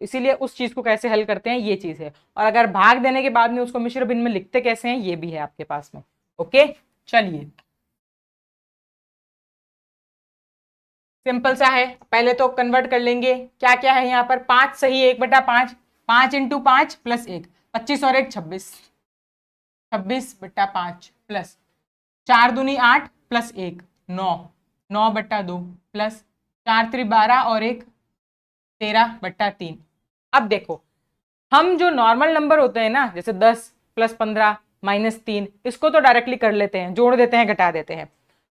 इसीलिए उस चीज को कैसे हल करते हैं ये चीज है, और अगर भाग देने के बाद में उसको मिश्र भिन्न में लिखते कैसे हैं ये भी है आपके पास में। ओके, चलिए सिंपल सा है, पहले तो कन्वर्ट कर लेंगे। क्या क्या है यहाँ पर, 5 सही 1/5, 5 इंटू 5 प्लस 1, 25 और 1 26, 26/5 प्लस 4 दूनी 8 प्लस 1 9, 9/2 प्लस 4 3 12 और 1 13/3। अब देखो हम जो नॉर्मल नंबर होते हैं ना, जैसे 10 प्लस 15 माइनस 3, इसको तो डायरेक्टली कर लेते हैं, जोड़ देते हैं, घटा देते हैं।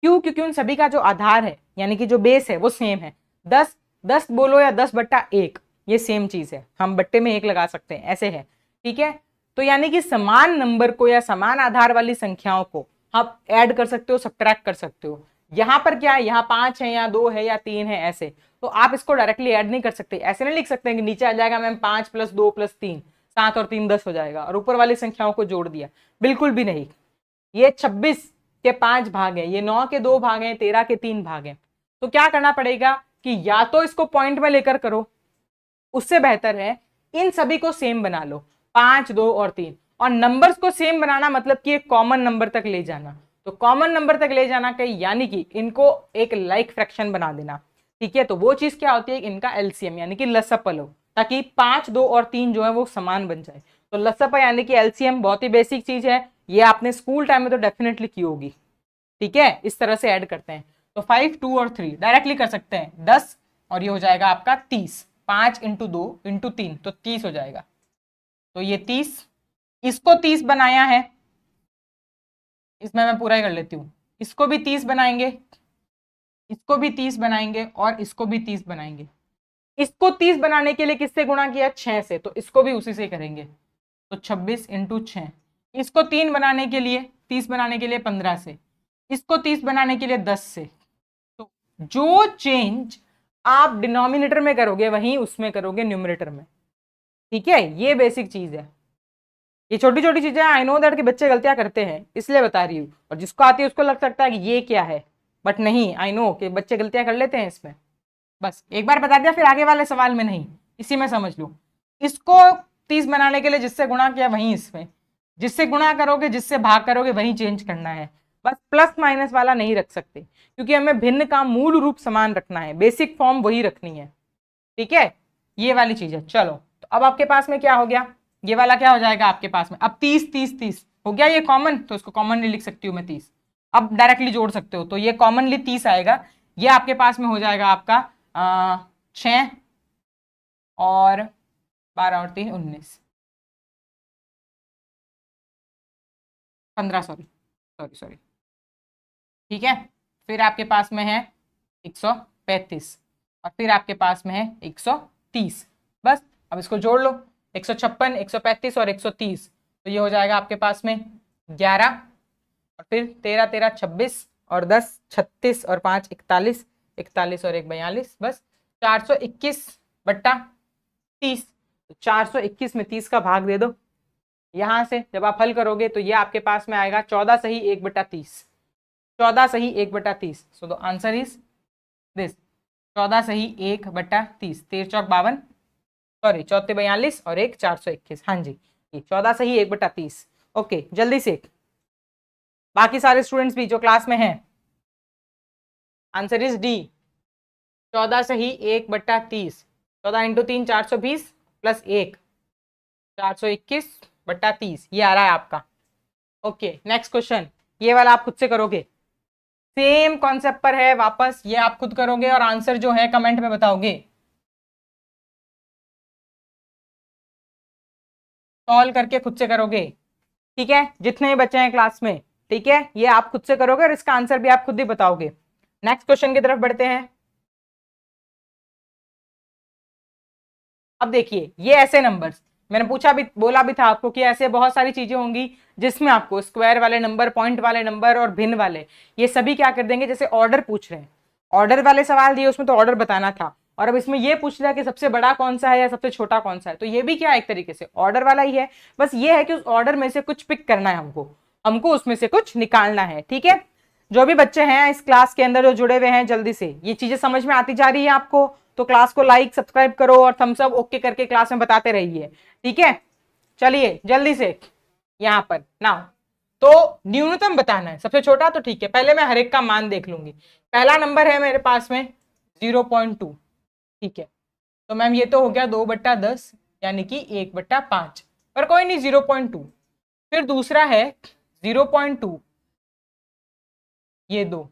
क्यों, क्योंकि उन सभी का जो आधार है यानी कि जो बेस है वो सेम है। 10 10 बोलो या 10/1, ये सेम चीज है, हम बट्टे में 1 लगा सकते हैं, ऐसे है, ठीक है। तो यानी कि समान नंबर को या समान आधार वाली संख्याओं को आप ऐड कर सकते हो, सब्ट्रैक्ट कर सकते हो। यहाँ पर क्या है, यहाँ 5 है या 2 है या 3 है, ऐसे तो आप इसको डायरेक्टली ऐड नहीं कर सकते, ऐसे नहीं लिख सकते कि नीचे आ जाएगा मैम 5 + 2 + 3 7 और 3 10 हो जाएगा और ऊपर वाली संख्याओं को जोड़ दिया, बिल्कुल भी नहीं। ये 26 के 5 भाग हैं, ये 9 के 2 भाग हैं, 13 के 3 भाग हैं। तो क्या करना पड़ेगा कि या तो इसको पॉइंट में लेकर करो, उससे बेहतर है इन सभी को सेम बना लो, 5 2 और 3, और नंबर्स को सेम बनाना मतलब कि एक कॉमन नंबर तक ले जाना। तो कॉमन नंबर तक ले जाना कहीं, यानी कि इनको एक लाइक फ्रैक्शन बना देना, ठीक है। तो वो चीज क्या होती है, इनका एलसीएम यानी कि लसअप लो, ताकि 5 2 और 3 जो है वो समान बन जाए। तो लसअप यानी कि एलसीएम बहुत ही बेसिक चीज है, ये आपने स्कूल टाइम में तो डेफिनेटली की होगी, ठीक है। इस तरह से ऐड करते हैं, तो 5 2 और 3 डायरेक्टली कर सकते हैं 10, और ये हो जाएगा आपका 30, 5 इंटू 2 इंटू 3 तो 30 हो जाएगा। तो ये 30, इसको 30 बनाया है, इसमें मैं पूरा ही कर लेती हूँ, इसको भी 30 बनाएंगे, इसको भी 30 बनाएंगे और इसको भी 30 बनाएंगे। इसको 30 बनाने के लिए किससे गुणा किया, 6 से, तो इसको भी उसी से करेंगे, तो 26 इंटू 6। इसको 3 बनाने के लिए, 30 बनाने के लिए 15 से, इसको 30 बनाने के लिए 10 से। तो जो चेंज आप डिनोमिनेटर में करोगे वहीं उसमें करोगे न्यूमरेटर में, ठीक है। ये बेसिक चीज है, ये छोटी छोटी चीजें आई नो दैट कि बच्चे गलतियां करते हैं इसलिए बता रही हूँ, और जिसको आती है उसको लग सकता है कि ये क्या है, बट नहीं, आई नो कि बच्चे गलतियां कर लेते हैं इसमें। बस एक बार बता दिया, फिर आगे वाले सवाल में नहीं, इसी में समझ लो। इसको 30 बनाने के लिए जिससे गुणा किया वही इसमें, जिससे गुणा करोगे जिससे भाग करोगे वही चेंज करना है। बस प्लस माइनस वाला नहीं रख सकते, क्योंकि हमें भिन्न का मूल रूप समान रखना है, बेसिक फॉर्म वही रखनी है। ठीक है, ये वाली चीज है। चलो तो अब आपके पास में क्या हो गया, ये वाला क्या हो जाएगा आपके पास में, अब 30 30 30 हो गया ये कॉमन, तो इसको कॉमनली लिख सकती हूँ मैं 30। अब डायरेक्टली जोड़ सकते हो, तो ये कॉमनली 30 आएगा। ये आपके पास में हो जाएगा आपका 6 और 12 और 3 19 15, सॉरी सॉरी सॉरी। ठीक है, फिर आपके पास में है 135 और फिर आपके पास में है 130। बस अब इसको जोड़ लो, 156 135 और 130, तो ये हो जाएगा आपके पास में 11 और फिर 13 13 26 और 10 36 और 5 41 41 और 1 42। बस 421/30, तो 421 में 30 का भाग दे दो। यहां से जब आप हल करोगे तो ये आपके पास में आएगा 14 सही 1/30, 14 सही 1/30। So the answer is this, 14 सही 1/30, 13 चौक 52, सॉरी 14 42 और 1 421। हाँ जी, ये 14 सही 1/30। ओके, जल्दी से बाकी सारे स्टूडेंट्स भी जो क्लास में हैं, आंसर इज डी, 14 सही 1/30। 14 इंटू 3 420 प्लस 1 421/30, ये आ रहा है आपका। ओके, नेक्स्ट क्वेश्चन, ये वाला आप खुद से करोगे, सेम कॉन्सेप्ट पर है वापस, ये आप खुद करोगे और आंसर जो है कमेंट में बताओगे, सॉल्व करके खुद से करोगे। ठीक है, जितने भी बच्चे हैं क्लास में, ठीक है, ये आप खुद से करोगे और इसका आंसर भी आप खुद ही बताओगे। नेक्स्ट क्वेश्चन की तरफ बढ़ते हैं। अब देखिए, ये ऐसे नंबर्स, मैंने पूछा भी, बोला भी था आपको कि ऐसे बहुत सारी चीजें होंगी जिसमें आपको स्क्वायर वाले नंबर, पॉइंट वाले नंबर और भिन्न वाले, ये सभी क्या कर देंगे, जैसे ऑर्डर पूछ रहे हैं, ऑर्डर वाले सवाल दिए उसमें तो ऑर्डर बताना था, और अब इसमें ये पूछ रहा है कि सबसे बड़ा कौन सा है या सबसे छोटा कौन सा है, तो ये भी क्या एक तरीके से ऑर्डर वाला ही है। बस ये है कि उस ऑर्डर में से कुछ पिक करना है हमको, हमको उसमें से कुछ निकालना है। ठीक है, जो भी बच्चे हैं इस क्लास के अंदर जो जुड़े हुए हैं, जल्दी से ये चीजें समझ में आती जा रही है आपको, तो क्लास को लाइक सब्सक्राइब करो और थम्स अप ओके करके क्लास में बताते रहिए। ठीक है, चलिए जल्दी से यहां पर ना, तो न्यूनतम बताना है, सबसे छोटा तो ठीक है, पहले मैं हर एक का मान देख लूंगी। पहला नंबर है मेरे पास में 0.2, ठीक है, तो मैम ये तो हो गया 2/10 यानी कि 1/5, पर कोई नहीं 0.2। फिर दूसरा है 0.2, ये 2,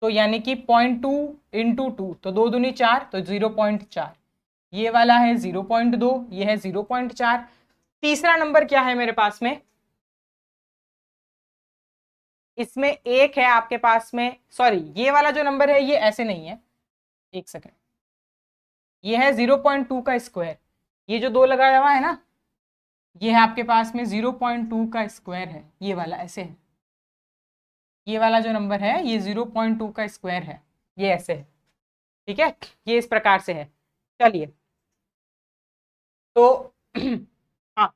तो यानी कि 0.2 इंटू 2, तो 2 दूनी 4, तो 0.4। ये वाला है 0.2, ये है 0.4। तीसरा नंबर क्या है मेरे पास में, इसमें एक है आपके पास में, सॉरी ये वाला जो नंबर है ये ऐसे नहीं है, एक सेकेंड, ये है 0.2 का स्क्वायर, ये जो 2 लगाया हुआ है ना, ये है आपके पास में 0.2 का स्क्वायर है, ये वाला ऐसे है, ये वाला जो नंबर है ये 0.2 का स्क्वायर है, ये ऐसे है। ठीक है, ये इस प्रकार से है। चलिए तो हाँ,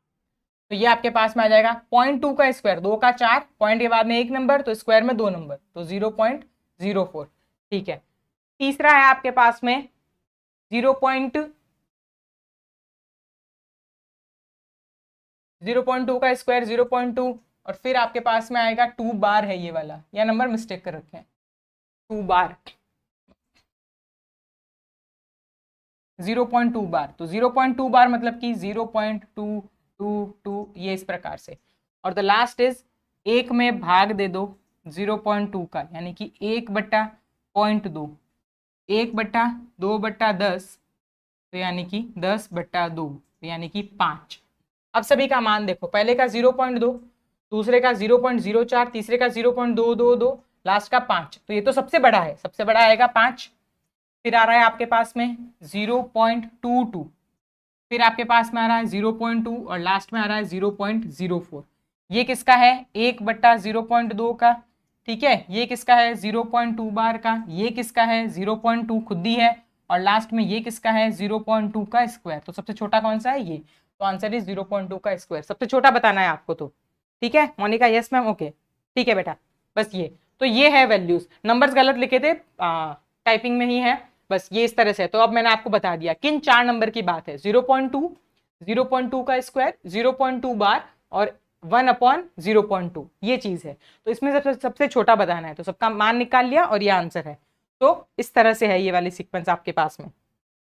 तो ये आपके पास में आ जाएगा 0.2 का स्क्वायर, 2 का 4, पॉइंट के बाद में 1 नंबर, तो स्क्वायर में 2 नंबर, तो 0.04। ठीक है, तीसरा है आपके पास में 0.2 का स्क्वायर 0.2, और फिर आपके पास में आएगा 2 बार है ये वाला, या नंबर मिस्टेक कर रखे हैं, 2 बार 0.2 बार, तो 0.2 बार मतलब कि 0.222, ये इस प्रकार से। और द लास्ट इज 1 में भाग दे दो 0.2 का, यानी कि 1/0.2, 1/2/10, तो यानी कि 10/2, तो यानी कि 5। अब सभी का मान देखो, पहले का 0.2, दूसरे का 0.04, तीसरे का 0.222, लास्ट का 5, तो ये तो सबसे बड़ा है, सबसे बड़ा आएगा 5। फिर आ रहा है आपके पास में 0.22, फिर आपके पास में आ रहा है 0.2 और लास्ट में आ रहा है 0.04। ये किसका है, 1/0.2 का। ठीक है, ये किसका है 0.2 बार का, ये किसका है 0.2 खुद ही है, और लास्ट में ये किसका है 0.2 का स्क्वायर, तो सबसे छोटा कौन सा है ये, तो आंसर इज 0.2 का स्क्वायर, सबसे छोटा बताना है आपको। तो ठीक है मोनिका, यस मैम, ओके ठीक है बेटा, बस ये तो ये है वैल्यूज, नंबर्स गलत लिखे थे, टाइपिंग में ही है, बस ये इस तरह से। तो अब मैंने आपको बता दिया किन 4 नंबर की बात है, 0.2, 0.2 का स्क्वायर, 0.2 बार और 1/0.2, ये चीज है। तो इसमें सबसे छोटा बताना है, तो सबका मान निकाल लिया और ये आंसर है। तो इस तरह से है ये वाली सीक्वेंस आपके पास में।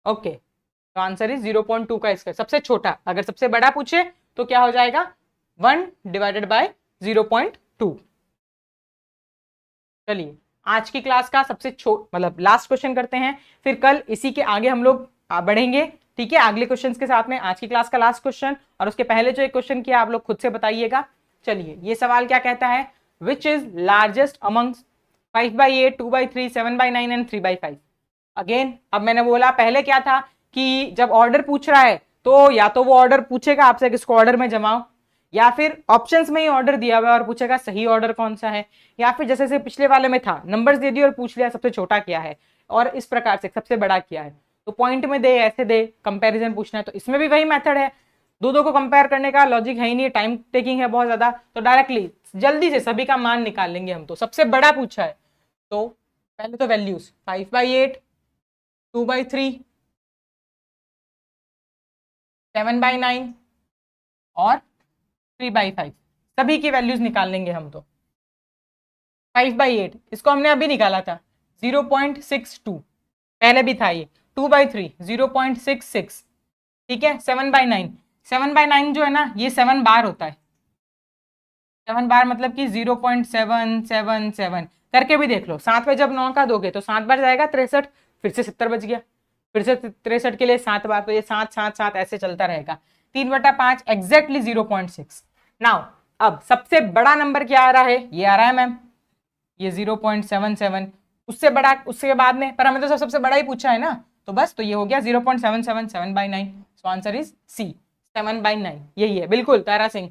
ओके, तो आंसर इज 0.2 का स्क्वायर, सबसे छोटा। अगर सबसे बड़ा पूछे तो क्या हो जाएगा, 1/0.2। चलिए आज की क्लास का सबसे मतलब लास्ट क्वेश्चन करते हैं, फिर कल इसी के आगे हम लोग बढ़ेंगे, ठीक है, अगले क्वेश्चंस के साथ में। आज की क्लास का लास्ट क्वेश्चन, और उसके पहले जो एक क्वेश्चन किया आप लोग खुद से बताइएगा। चलिए ये सवाल क्या कहता है, which is largest amongst 5/8, 2/3, 7/9 and 3/5। Again अब मैंने बोला पहले क्या था कि जब ऑर्डर पूछ रहा है तो या तो वो ऑर्डर पूछेगा आपसे किसको ऑर्डर में जमाओ, या फिर ऑप्शंस में ही ऑर्डर दिया हुआ है और पूछेगा सही ऑर्डर कौन सा है, या फिर जैसे से पिछले वाले में था नंबर्स दे दिए और पूछ लिया सबसे छोटा क्या है और इस प्रकार से सबसे बड़ा क्या है। तो पॉइंट में दे, ऐसे दे, कंपैरिजन पूछना है, तो इसमें भी वही मेथड है। दो को कंपेयर करने का लॉजिक है ही नहीं, टाइम टेकिंग है बहुत ज्यादा, तो डायरेक्टली जल्दी से सभी का मान निकाल लेंगे हम। तो सबसे बड़ा पूछा है तो पहले तो वैल्यूज 5/8, 2/3, 7/9 और 3/5, सभी की वैल्यूज निकाल लेंगे हम। तो 5/8 इसको हमने अभी निकाला था 0.62, पहले भी था ये। 2/3 0.66, ठीक है। 7/9 जो है ना ये 7 बार होता है, 7 बार मतलब कि 0.777 करके भी देख लो। 7 पे जब 9 का दोगे तो 7 बार जाएगा 63, फिर से 70 बच गया, फिर से 63 के लिए 7 बार, तो ये 7 7 7 ऐसे चलता रहेगा। 3/5 एग्जैक्टली 0.6। नाउ अब सबसे बड़ा नंबर क्या आ रहा है, ये आ रहा है मैम, ये 0.77। उससे बड़ा उसके बाद में, पर हमें तो सबसे बड़ा ही पूछा है ना, तो बस तो ये हो गया 0.77, 7/9। सो आंसर इज सी, 7/9, यही है बिल्कुल। तारा सिंह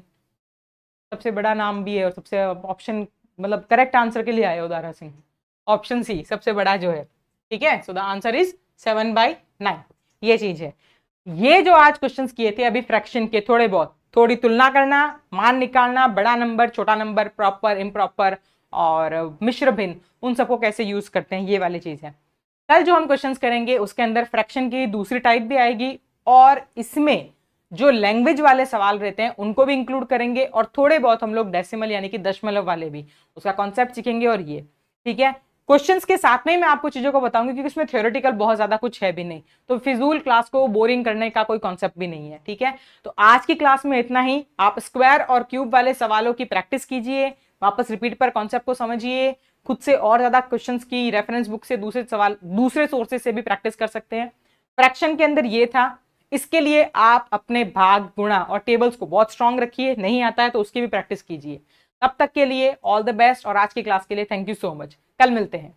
सबसे बड़ा नाम भी है और सबसे ऑप्शन मतलब करेक्ट आंसर के लिए आए हो तारा सिंह, ऑप्शन सी सबसे बड़ा जो है, ठीक है। सो द आंसर इज 7/9, ये चीज है। ये जो आज क्वेश्चंस किए थे अभी फ्रैक्शन के, थोड़े बहुत थोड़ी तुलना करना, मान निकालना, बड़ा नंबर छोटा नंबर, प्रॉपर इम्प्रॉपर और मिश्र भिन्न, उन सबको कैसे यूज करते हैं, ये वाली चीज है। कल जो हम क्वेश्चंस करेंगे उसके अंदर फ्रैक्शन की दूसरी टाइप भी आएगी, और इसमें जो लैंग्वेज वाले सवाल रहते हैं उनको भी इंक्लूड करेंगे, और थोड़े बहुत हम लोग डेसिमल यानी कि दशमलव वाले भी उसका कॉन्सेप्ट सीखेंगे। और ये ठीक है, क्वेश्चंस के साथ में ही मैं आपको चीजों को बताऊंगी क्योंकि इसमें थ्योरेटिकल बहुत ज्यादा कुछ है भी नहीं, तो फिजूल क्लास को बोरिंग करने का कोई कॉन्सेप्ट भी नहीं है, ठीक है। तो आज की क्लास में इतना ही। आप स्क्वायर और क्यूब वाले सवालों की प्रैक्टिस कीजिए, वापस रिपीट पर कॉन्सेप्ट को समझिए, खुद से और ज्यादा क्वेश्चंस की रेफरेंस बुक से दूसरे सवाल दूसरे सोर्सेज से भी प्रैक्टिस कर सकते हैं। फ्रैक्शन के अंदर ये था, इसके लिए आप अपने भाग गुणा और टेबल्स को बहुत स्ट्रांग रखिए, नहीं आता है तो उसकी भी प्रैक्टिस कीजिए। तब तक के लिए ऑल द बेस्ट, और आज की क्लास के लिए थैंक यू सो मच। कल मिलते हैं।